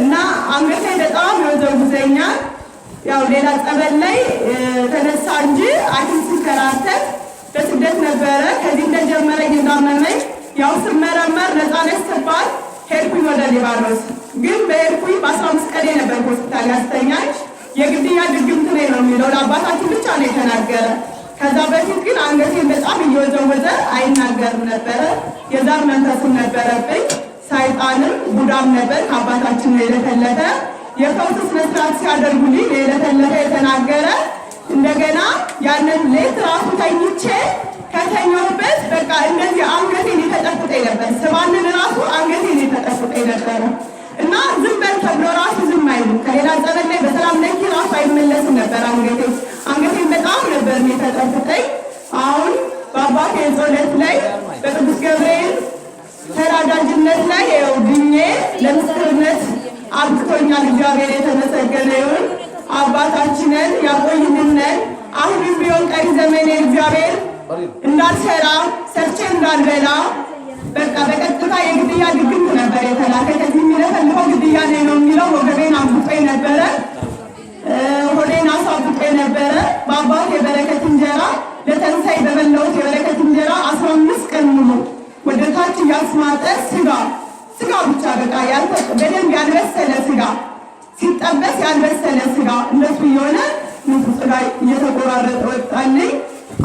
እና አንገቴ በጣም ይወዘውዘኛል። ያው ሌላ ጸበል ላይ ተነሳ እንጂ ሐኪም ሲከራተት በስደት ነበረ። ከዚህ እንደጀመረ እየዛመመኝ ያው ስመረመር ነፃነት ስባል ሄድኩኝ ወደ ሊባኖስ። ግን በሄድኩኝ በ15 ቀን ነበር ሆስፒታል ያስተኛኝ። የግድያ ድግምት ነው የሚለው ለአባታችን ብቻ ነው የተናገረ። ከዛ በፊት ግን አንገቴን በጣም እየወዘወዘ አይናገርም ነበረ። የዛር መንፈስም ነበረብኝ። ሳይጣንም ቡዳም ነበር ከአባታችን ነው የለተለተ። የፈውስ ስነስርዓት ሲያደርጉልኝ የለተለተ የተናገረ። እንደገና ያንን ሌት ራሱ ተኝቼ ከተኛሁበት በቃ እንደዚህ አንገቴን የተጠፍጠኝ ነበር። ስባንን ራሱ አንገቴን የተጠፍጠኝ ነበረ እና ዝም በል ተብሎ ራሱ ዝም አይሉ። ከሌላ ጸበል ላይ በሰላም ነኪ ራሱ አይመለስም ነበር አንገቴን በጣም ነበር የተጠፍጠኝ። አሁን በአባቴ ጸሎት ላይ በቅዱስ ገብርኤል ተራዳጅነት ላይ ድኜ ለምስክርነት አብቅቶኛል። ነን ያቆይልንን። አሁንም ቢሆን ቀሪ ዘመኔን እግዚአብሔር እንዳልሰራ ሰርቼ እንዳልበላ በቃ በቀጥታ የግድያ ድግምት ነበር የተላከ። ከዚህ የሚለፈልፈው ግድያ ላይ ነው የሚለው ወገቤን አብጦኝ ነበረ፣ ሆዴን አሳብጦ ነበረ። በአባት የበረከት እንጀራ ለተንሳይ በበላሁት የበረከት እንጀራ 15 ቀን ሙሉ ወደ ታች እያስማጠ ስጋ ብቻ በቃ በደንብ ያልበሰለ ስጋ ሲጠበስ ያልበሰለ ስጋ እንደሱ እየሆነ ንጹህ ስጋ እየተቆራረጠ ወጣልኝ።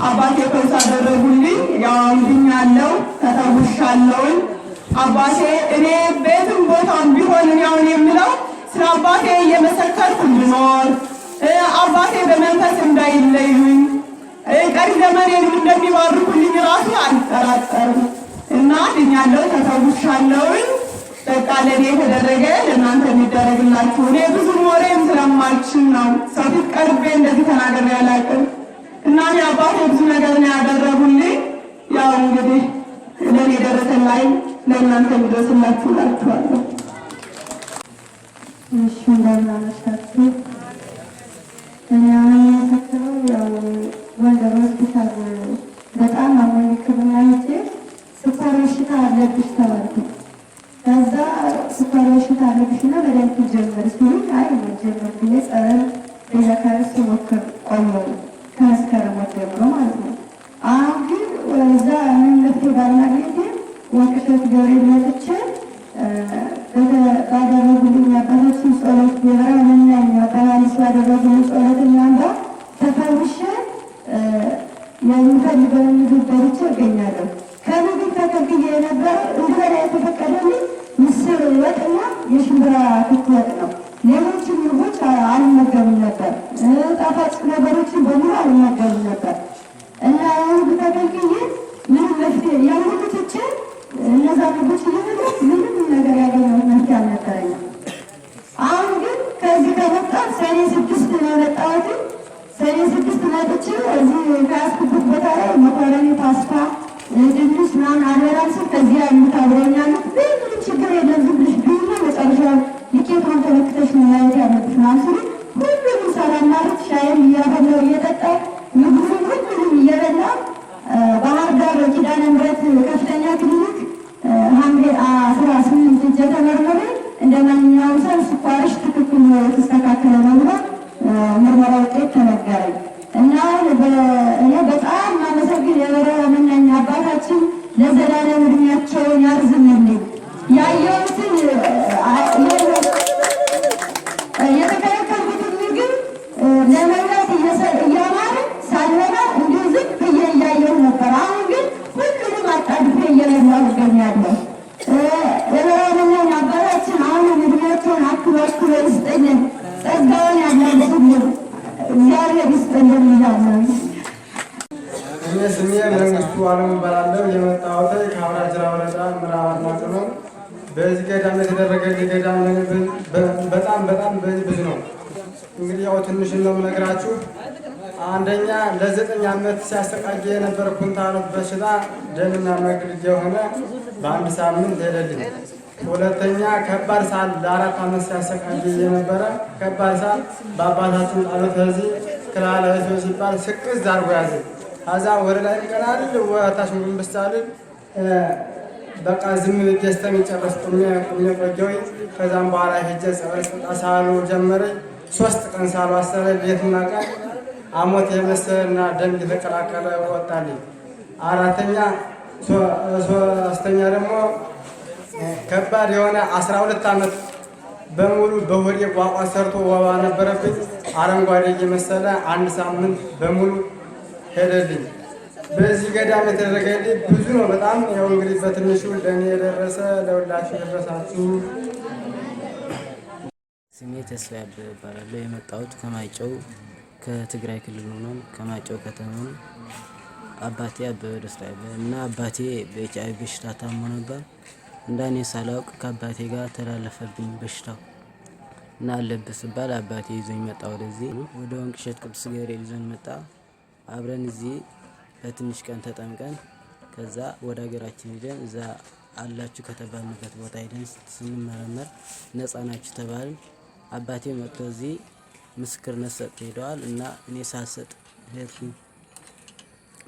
አባቴ ፈውስ አደረጉልኝ። ያው ድኛለሁ፣ ተፈውሻለሁኝ። አባቴ እኔ ቤትም ቦታም ቢሆን ያውን የምለው ስለ አባቴ እየመሰከርኩ እንድኖር አባቴ በመንፈስ እንዳይለዩኝ ቀሪ ዘመኔንም እንደሚባርኩልኝ ራሱ አልጠራጠርም እና ድኛለሁ፣ ተፈውሻለሁኝ። በቃ ለእኔ የተደረገ ለእናንተ የሚደረግላችሁ። እኔ ብዙ ወሬም ስለማልችል ነው ሰው ፊት ቀርቤ እንደዚህ ተናግሬ አላውቅም እና አባቴ ብዙ ነገር ነው ያደረጉልኝ። ያው እንግዲህ ለእኔ ደረሰን ላይ ለእናንተ የሚደርስላችሁ እላችኋለሁ። እሺ እንደምን አመሻችሁ። እኔ አሁን የምመሰክረው ያው ጎንደር ሆስፒታል በጣም አሞኝ ሕክምና ሄጄ ስኳር በሽታ አለብሽ ተባልኩ። ከዛ ስኳር በሽታ አለብሽና መድኃኒት ጀመር ሲሉኝ አይ መጀመር ብዬ ጸበል በየካል ስሞክር ቆየሁ ከመስከረም ጀምሮ ማለት ነው። አሁን ግን እዛ ምን መፍትሄ ባለማግኘቴ ወንቅሸት ገብርኤል መጥቼ ባደረጉልኝ አባቶችን ጸሎት የብርሃንና አባባሊ ስላደረጉልኝ ጸሎት እናንባ ተፈውሼ የምፈልገውን ምግብ በልቼ እገኛለሁ። ከምግብ ተከልክዬ የነበረ እንድበላ የተፈቀደልኝ ምስር ወጥና የሽምብራ ክክ ወጥ ነው። ሌሎችን ምግቦች አልመገብም ነበር። ጣፋጭ ነገሮችን በሙሉ አልመገብም ነበር እና ምግብ ተከልክዬ ምንም መፍትሄ ያንጉ ትቼ እነዛ ምግቦች እየበላሁ ምንም ነገር ያገኘሁት መፍትሄ አልነበረኝም። አሁን ግን ከዚህ ከመጣሁ ሰኔ 6 ነው የመጣሁት። ሰኔ 6 መጥቼ እዚህ ከያዝኩበት ቦታ ላይ መኮረኒ፣ ፓስታ፣ ድንች ምናምን አልበላም ስል ከዚህ ያሉት አብረኛሉት ምንም ችግር የለም ዝም ብለሽ ብይና መጨረሻ ልኬቷን ተመክተሽ ነው ማየት ያለብሽ ምናምን ሲሉ ሁሉንም ሰላም ማለት ሻይም እያበላሁ እየጠጣሁ ምግቡን ሁሉንም እየበላሁ ባህር ዳር ኪዳነ ምሕረት ከፍተኛ ክሊኒክ ሐምሌ 18 እጄ ተመርምሬ እንደ ማንኛውም ሰው ስኳርሽ ትክክል ነው የተስተካከለ ነው ብሎ ምርመራ ውጤት ተነገረኝ እና እኔ በጣም ማመሰግን የበረሃ መናኛ አባታችን ለዘላለም እድሜያቸውን ያርዝምልኝ። ያየሁትን የተከለከልኩትን ምግብ ለመብላት እያማረ ሳልበላ እንዲሁ ዝም ብዬ እያየሁ ነበር። አሁን ግን ሁሉንም አጣድፌ እየበላሁ እገኛለሁ። የበረሃ መናኛ አባታችን አሁንም እድሜያቸውን አክሎ ይስጠልን፣ ጸጋውን ያብዛልን፣ እግዚአብሔር ይስጠልን ይላል። ስሜ መንግስቱ አለሙ እባላለሁ። የመጣሁት ከአውራጅራ ወረዳ ምዕራብ አርማጭሆ ነው። በዚህ ገዳም የተደረገልኝ ገዳም በጣም ብዙ ነው። እንግዲህ ያው ትንሽ ነው የምነግራችሁ። አንደኛ ለ9 ዓመት ሲያሰቃየ የነበረ ኩንታሎት በሽታ ደምና መግል የሆነ በአንድ ሳምንት ሄደልኝ። ሁለተኛ ከባድ ሳል ለ4 ዓመት ሲያሰቃየ የነበረ ከባድ ሳል በአባታችን ቃሎት እዚህ ክላላይቶ ሲባል ስቅዝ አድርጎ ያዘ። ከዛ ወደ ላይ ቀናል ወታች ምንብስታል በቃ ዝም ደስተን ጨረስ ቁሜ ቆየሁኝ። ከዛም በኋላ ሄጄ ጸበል ሳሉ ጀመረ። 3 ቀን ሳሉ አሰረ። ቤትና ቀን አሞት የመሰለና ደም የተቀላቀለ ወጣልኝ። ሶስተኛ ደግሞ ከባድ የሆነ 12 ዓመት በሙሉ በሆዴ ቋቋ ሰርቶ ወባ ነበረብኝ። አረንጓዴ የመሰለ 1 ሳምንት በሙሉ ሄደልኝ። በዚህ ገዳም የተደረገልኝ ብዙ ነው በጣም። ያው እንግዲህ በትንሹ ለእኔ የደረሰ ለሁላችሁ የደረሳችሁ። ስሜ ተስፋ ያበበ እባላለሁ። የመጣሁት ከማይጨው ከትግራይ ክልል ነው፣ ከማይጨው ከተማ ነው። አባቴ አበበ ደስታ እና አባቴ በኤችአይቪ በሽታ ታሞ ነበር። እንዳኔ ሳላውቅ ከአባቴ ጋር ተላለፈብኝ በሽታው እና አለብህ ስባል አባቴ ይዞኝ መጣ። ወደዚህ ወደ ወንቅሸት ቅዱስ ገብርኤል ይዞን መጣ። አብረን እዚህ በትንሽ ቀን ተጠምቀን ከዛ ወደ ሀገራችን ሄደን እዛ አላችሁ ከተባልንበት ቦታ ሄደን ስንመረመር ነፃ ናችሁ ተባልን። አባቴ መጥቶ እዚህ ምስክርነት ሰጥተው ሄደዋል እና እኔ ሳልሰጥ ሄድኩኝ።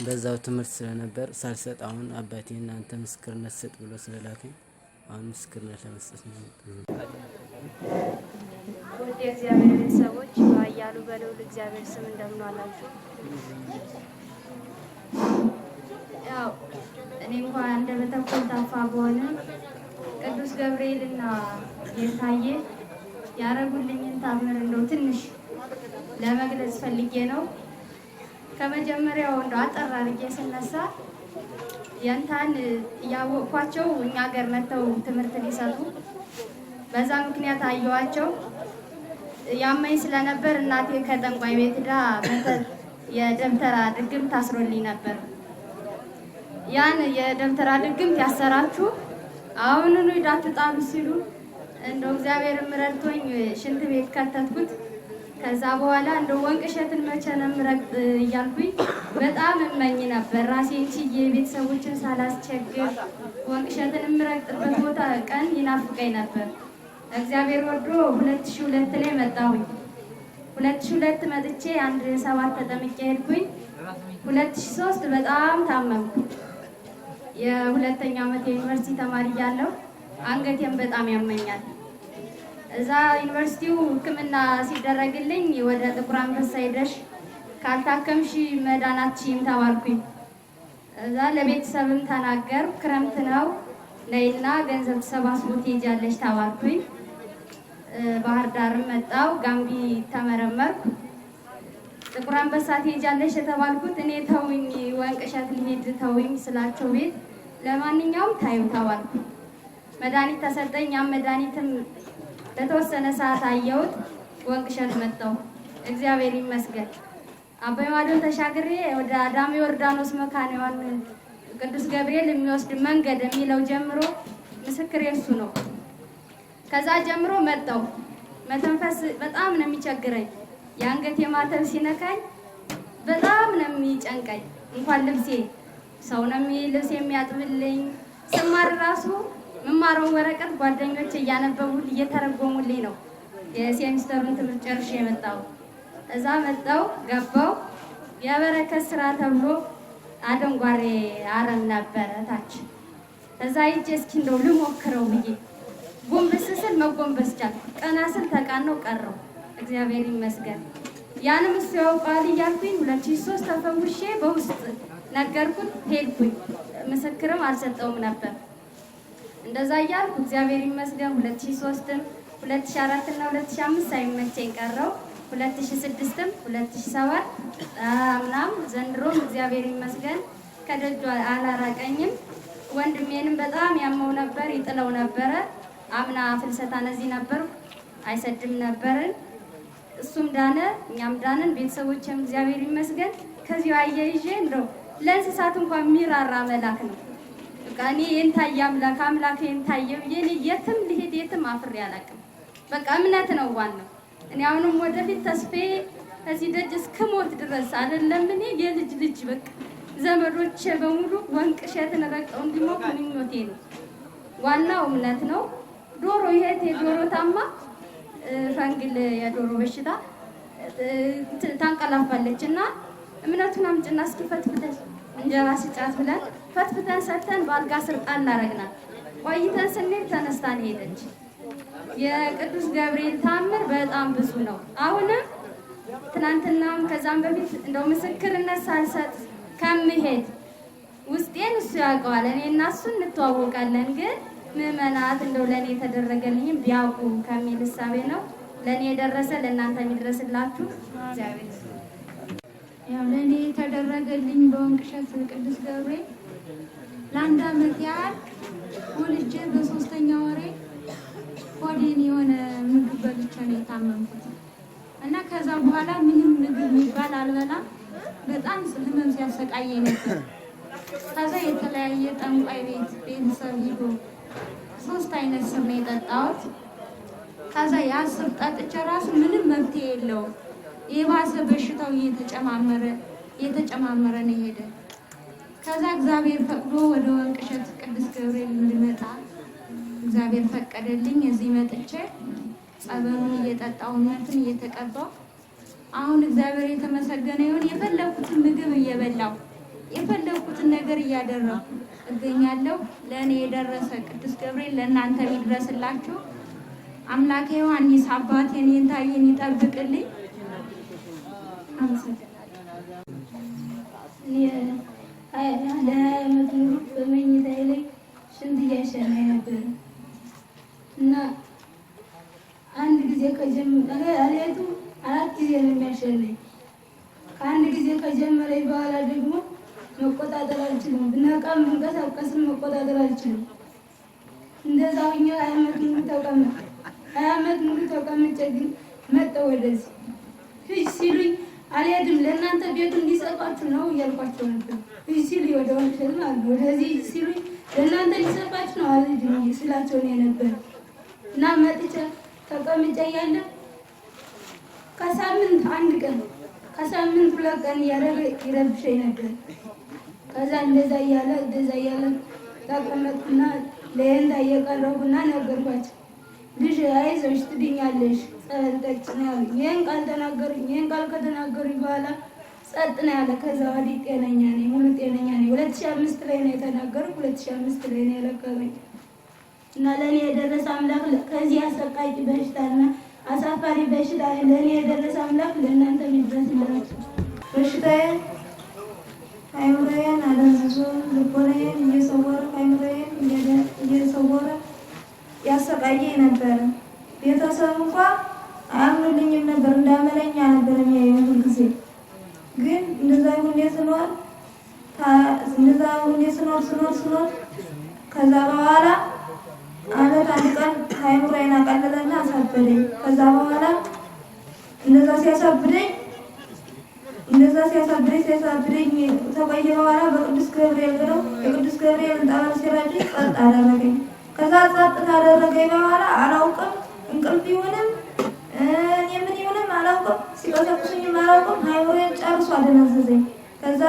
በዛው ትምህርት ስለነበር ሳልሰጥ አሁን አባቴ እናንተ ምስክርነት ሰጥ ብሎ ስለላከኝ አሁን ምስክርነት ለመስጠት ነው። ውድ የእግዚአብሔር ቤተሰቦች በኃያሉ በልዑል እግዚአብሔር ስም እንደምን አላችሁ? ያው እኔ እንኳን አንደበተ ኮልታፋ በሆንም ቅዱስ ገብርኤልና ጌታዬ ያረጉልኝን ታምር እንደው ትንሽ ለመግለጽ ፈልጌ ነው። ከመጀመሪያው እንደው አጠር አድርጌ ስነሳ ያንታን ያወቅኳቸው እኛ ሀገር መጥተው ትምህርት ሊሰጡ በዛ ምክንያት አየዋቸው። ያመኝ ስለነበር እናቴ ከጠንቋይ ቤት ዳ የደብተራ ድግምት ታስሮልኝ ነበር። ያን የደብተራ ድግምት ያሰራችሁ አሁኑኑ ሂዳችሁ ጣሉ ሲሉ እንደው እግዚአብሔር ረድቶኝ ሽንት ቤት ከተትኩት። ከዛ በኋላ እንደው ወንቅ እሸትን መቼ ነው የምረግጥ እያልኩኝ በጣም እመኝ ነበር። ራሴን ችዬ ቤተሰቦችን ሳላስቸግር ወንቅ እሸትን የምረግጥበት ቦታ ቀን ይናፍቀኝ ነበር። እግዚአብሔር ወዶ 2002 ላይ መጣሁኝ። 2002 መጥቼ 1 ተጠምቄ ሄድኩኝ። 2003 በጣም ታመምኩ። የሁለተኛ ዓመት የዩኒቨርሲቲ ተማሪ እያለሁ አንገቴን በጣም ያመኛል። እዛ ዩኒቨርሲቲው ሕክምና ሲደረግልኝ ወደ ጥቁር አንበሳ ሄደሽ ካልታከምሽ መዳን አትችይም ተባልኩኝ። እዛ ለቤተሰብም ተናገር ክረምት ነው ነይና ገንዘብ ተሰባስቦ ትሄጃለሽ ተባልኩኝ። ባህር ዳርም መጣው ጋምቢ ተመረመርኩ። ጥቁር አንበሳ ትሄጃለሽ የተባልኩት እኔ ተውኝ ወንቅ እሸት ልሄድ ተውኝ ስላቸው ቤት ለማንኛውም ታዩ ተባልኩ። መድኃኒት ተሰጠኝ። ያ መድኃኒትም ለተወሰነ ሰዓት አየሁት። ወንቅ እሸት መጣው። እግዚአብሔር ይመስገን። አባይ ማዶን ተሻግሬ ወደ አዳሚ ዮርዳኖስ መካኒዋን ቅዱስ ገብርኤል የሚወስድ መንገድ የሚለው ጀምሮ ምስክር የሱ ነው። ከዛ ጀምሮ መጣው። መተንፈስ በጣም ነው የሚቸግረኝ። የአንገቴ ማተብ ሲነካኝ በጣም ነው የሚጨንቀኝ። እንኳን ልብሴ ሰው ነው ልብስ የሚያጥብልኝ። ስማር ራሱ መማረውን ወረቀት ጓደኞቼ እያነበቡልኝ እየተረጎሙልኝ ነው የሴሚስተሩን ትምህርት ጨርሼ የመጣው። እዛ መጣው ገባው። የበረከት ስራ ተብሎ አደንጓሬ አረም ነበረ ታች። እዛ ሂጄ እስኪ እንደው ልሞክረው ብዬ ጎንበስ ስል መጎንበስ ቻልኩ። ቀና ስል ተቃነው ቀረው። እግዚአብሔር ይመስገን። ያንም እሱ ያውቃል እያልኩኝ 2003 ተፈውሼ በውስጥ ነገርኩት ሄድኩኝ። ምስክርም አልሰጠውም ነበር። እንደዛ እያልኩ እግዚአብሔር ይመስገን 2003ም 2004 እና 2005 ሳይመቸኝ ቀረው። 2006ም 2007 አምናም ዘንድሮም እግዚአብሔር ይመስገን ከደጁ አላራቀኝም። ወንድሜንም በጣም ያመው ነበር፣ ይጥለው ነበረ። አምና ፍልሰታ ነዚህ ነበር አይሰድም ነበርን። እሱም ዳነ፣ እኛም ዳንን። ቤተሰቦችም እግዚአብሔር ይመስገን። ከዚሁ አያይዤ እንደው ለእንስሳት እንኳን የሚራራ መላክ ነው። በቃ እኔ የንታየ አምላክ የንታየ ብዬ የትም ልሄድ የትም አፍሬ አላውቅም። በቃ እምነት ነው ዋናው። እኔ አሁንም ወደፊት ተስፌ እዚህ ደጅ እስክሞት ድረስ አይደለም እኔ የልጅ ልጅ በቃ ዘመዶቼ በሙሉ ወንቅ እሸትን ረግጠው እንዲሞቱ ምኞቴ ነው። ዋናው እምነት ነው። ዶሮ ይሄት የዶሮ ታማ ፈንግል የዶሮ በሽታ ታንቀላፋለች እና እምነቱን አምጭና እስኪ ፈትፍተን እንጀራ ስጫት ብለን ፈትፍተን ሰተን በአልጋ ስር ጣል አደረግናት። ቆይተን ስንሄድ ተነስታን ሄደች። የቅዱስ ገብርኤል ታምር በጣም ብዙ ነው። አሁንም ትናንትናም ከዛም በፊት እንደው ምስክርነት ሳልሰጥ ከምሄድ ውስጤን እሱ ያውቀዋል። እኔ እና እሱ እንተዋወቃለን። ግን ምዕመናት እንደው ለእኔ የተደረገልኝም ቢያውቁ ከሚል እሳቤ ነው። ለእኔ የደረሰ ለእናንተ የሚደረስላችሁ እግዚአብሔር። ያው ለእኔ የተደረገልኝ በወንቅ እሸት ቅዱስ ገብርኤል ለአንድ ዓመት ያህል ወልጄ በ3ኛ ወሬ ሆዴን የሆነ ምግብ በልቼ ነው የታመምኩት እና ከዛ በኋላ ምንም ምግብ የሚባል አልበላም። በጣም ህመም ሲያሰቃየኝ ነበር። ከዛ የተለያየ ጠንቋይ ቤት ቤተሰብ ሂዶ 3 አይነት ስር ነው የጠጣሁት። ከዛ ያ10 ጠጥቼ ራሱ ምንም መፍትሄ የለውም። የባሰ በሽታው እየተጨማመረ ነው ሄደ። ከዛ እግዚአብሔር ፈቅዶ ወደ ወንቅ እሸት ቅዱስ ገብርኤል እንድመጣ እግዚአብሔር ፈቀደልኝ። እዚህ መጥቼ ጸበሉን እየጠጣሁ እምነትን እየተቀባሁ አሁን እግዚአብሔር የተመሰገነ ይሁን። የፈለኩትን ምግብ እየበላው የፈለኩትን ነገር እያደረኩ እገኛለሁ። ለእኔ የደረሰ ቅዱስ ገብርኤል ለእናንተ ይድረስላችሁ። አምላኬ ዮሐንስ አባቴን የንታየን ይጠብቅልኝ። ለዓመት ሙሉ በመኝታዬ ላይ ሽንት እያሸናኝ ነበር እና አንድ ጊዜ ከጀመረ አለቱ 4 ጊዜ ነው የሚያሸናኝ። ከአንድ ጊዜ ከጀመረኝ በኋላ ደግሞ መቆጣጠር አልችልም። ብነቃም ብንቀሳቀስም መቆጣጠር አልችልም። እንደዛ ሆኜ 20 ዓመት ሙሉ ተቀምጬ ግን መጣሁ ወደዚህ። ሂጅ ሲሉኝ አልሄድም፣ ለእናንተ ቤቱ እንዲሰጧችሁ ነው እያልኳቸው ነበር። ሂጅ ሲሉኝ ወደ ወንሸል ማለት ወደዚህ ሲሉኝ ለእናንተ እንዲሰጧችሁ ነው አልሄድም ስላቸው ነው የነበር እና መጥቼ ተቀምጬ እያለ ከሳምንት 1 ቀን ከሳምንት 2 ቀን እያደረገ ይረብሸኝ ነበር። ከዛ እንደዛ እያለ ተቀመጥኩና ለየንታ እየቀረቡና ነገርኳቸው። ልጅ አይዞሽ ትድኛለሽ፣ ጸበል ጠጪ ነው ያሉኝ። ይህን ቃል ከተናገሩኝ በኋላ ጸጥ ነው ያለ። ከዛ ወዲህ ጤነኛ ነኝ፣ ሙሉ ጤነኛ ነኝ። 2005 ላይ ነው የተናገሩት፣ 2005 ላይ ነው የለቀቀኝ እና ለእኔ የደረሰ አምላክ ከዚህ አሰቃቂ በሽታና አሳፋሪ በሽታ ለእኔ የደረሰ አምላክ ለእናንተ የሚድረስላችሁ። በሽታዬ አይምሮዬን አደንዝዞ ልቦናዬን እየሰወረ አይምሮዬን እየሰወረ ያሰቃየኝ ነበረ። ቤተሰብ እንኳ አያምኑልኝም ነበር፣ እንዳመለኛ ነበር የሚያዩኝ ሁልጊዜ። ግን እንደዛ ሁሌ ስኖር ከዛ በኋላ አመት 1 ቀን አይምሮዬን አቀለለና አሳበደኝ። ከዛ በኋላ እንደዛ ሲያሳብደኝ ተቆየ። በኋላ በቅዱስ ገብርኤል ብለው የቅዱስ ገብርኤልን ጠበል ሲረጭኝ ጸጥ አደረገኝ። ከዛ ጸጥ ካደረገኝ በኋላ አላውቅም፣ እንቅልፍ ይሁንም እኔ ምን ይሁንም አላውቅም፣ ሲቀሰቅሱኝም አላውቅም። አይምሮዬን ጨርሶ አደነዘዘኝ። ከዛ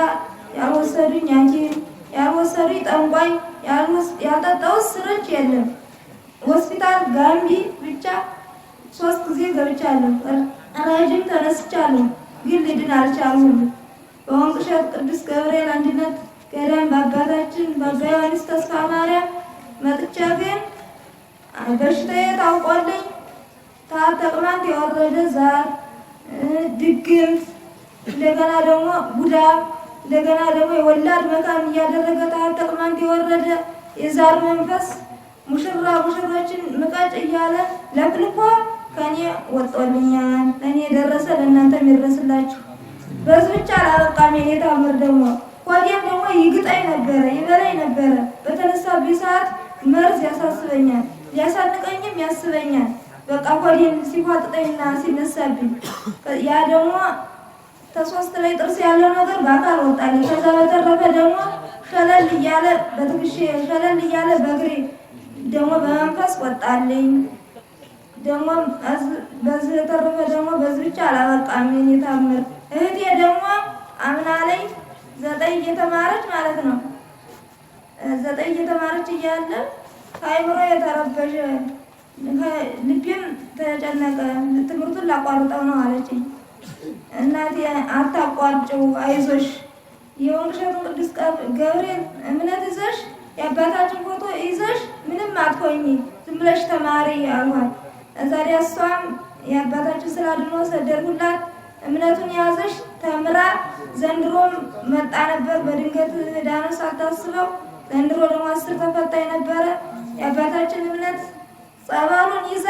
ያልወሰዱኝ ሐኪም ያልወሰዱኝ ጠንቋይ ያልጠጣሁት ስርጭ የለም። ሆስፒታል ጋምቢ ብቻ 3 ጊዜ ገብቻለሁ። ረጅም ተነስቻለሁ፣ ግን ልድን አልቻልኩም። በወንቅ እሸት ቅዱስ ገብርኤል አንድነት ገዳም በአባታችን በአባ ዮሐንስ ተስፋ ማርያም መጥቻ ግን በሽታዬ ታውቆልኝ ተቅማንት የወረደ ዛር፣ ድግምት፣ እንደገና ደግሞ ቡዳ፣ እንደገና ደግሞ የወላድ መካን እያደረገ ተቅማንት የወረደ የዛር መንፈስ ሙሽሮችን ምቀጭ እያለ ለፍልፎ ከኔ ወጦልኛል። ለእኔ የደረሰ ለእናንተ የሚደርስላችሁ። በዚህ ብቻ አላበቃም። የኔ ታምር ደግሞ ሆዴም ደግሞ ይግጠኝ ነበረ፣ ይበላኝ ነበረ። በተነሳብኝ ሰዓት መርዝ ያሳስበኛል፣ ሊያሳንቀኝም ያስበኛል። በቃ ሆዴም ሲፏጥጠኝና ሲነሳብኝ ያ ደግሞ ተ3 ላይ ጥርስ ያለው ነገር በአካል ወጣልኝ። ከዛ በተረፈ ደግሞ ሸለል እያለ በትክሼ ሸለል እያለ በእግሬ ደግሞ በመንፈስ ወጣልኝ። ደግሞ በዚህ የተረፈ ደግሞ በዚህ ብቻ አላበቃም። የኔ ታምር እህቴ ደግሞ አምና ላይ 9 እየተማረች ማለት ነው 9 እየተማረች እያለ ከአይምሮ የተረበሸ ልቤም ተጨነቀ። ትምህርቱን ላቋርጠው ነው አለችኝ። እናቴ አታቋርጭው፣ አይዞሽ የወንቅ እሸቱ ቅዱስ ገብርኤል እምነት ይዘሽ የአባታችን ፎቶ ይዘሽ ምንም አትሆኚ፣ ዝም ብለሽ ተማሪ አልኳት። ዛሬ እሷም የአባታችን ስራ አድኖ ሰደድኩላት። እምነቱን ያዘሽ ተምራ ዘንድሮም መጣ ነበር። በድንገት ዳነ ሳታስበው ዘንድሮ ደግሞ 10 ተፈታኝ ነበረ። የአባታችን እምነት ጸበሉን ይዛ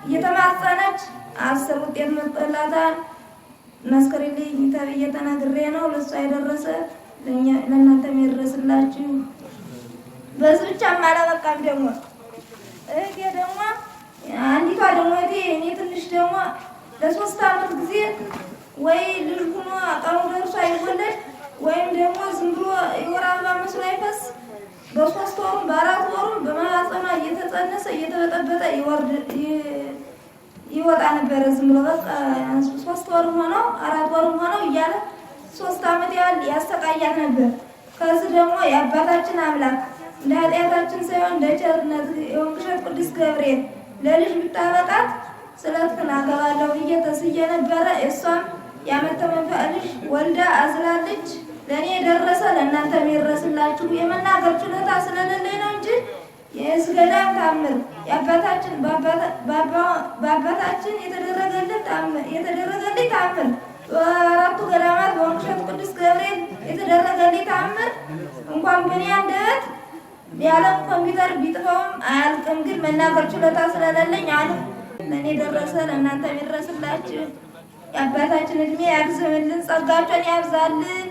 እየተማጸነች 10 ውጤት መጥቶላታል። መስክሪልኝ ተብዬ ተናግሬ ነው። ለእሷ የደረሰ ለእናንተ የሚደርስላችሁ። በዚህ ብቻም አላበቃም። ደግሞ እህቴ ደግሞ አንዲቷ ደግሞ እኔ ትንሽ ደግሞ ለ3 ዓመት ጊዜ ወይ ልጅ ሆኖ ቀኑ ደርሶ አይወለድ ወይም ደግሞ ዝም ብሎ የወር አበባ መስሎ አይፈስ። በ3 ወሩም በ4 ወሩም በማህፀኗ እየተጸነሰ እየተበጠበጠ ይወጣ ነበረ። ዝም ብሎ በቃ 3 ወርም ሆነው 4 ወርም ሆነው እያለ 3 ዓመት ያህል ያሰቃያት ነበር። ከዚህ ደግሞ የአባታችን አምላክ እንደ ኃጢአታችን ሳይሆን እንደ ቸርነት የወንቅ እሸት ቅዱስ ገብርኤል ለልጅ ብታበቃት ስለትክን አገባለሁ ብዬ ተስዬ ነበረ። እሷም የዓመት ተመንፈቅ ልጅ ወልዳ አዝላለች። ለእኔ የደረሰ ለእናንተ የሚደረስላችሁ የመናገር ችሎታ ስለሌለኝ ነው እንጂ የስገዳም ታምር በአባታችን የተደረገልኝ ታምር በአራቱ ገዳማት በወንቅሸት ቅዱስ ገብርኤል የተደረገልኝ ታምር እንኳን በእኔ አንደበት የዓለም ኮምፒውተር ቢጥፈውም አያልቅም። ግን መናገር ችሎታ ስለሌለኝ አሉ። ለእኔ ደረሰ ለእናንተ የሚደረስላችሁ የአባታችን እድሜ ያርዝምልን፣ ጸጋቸውን ያብዛልን።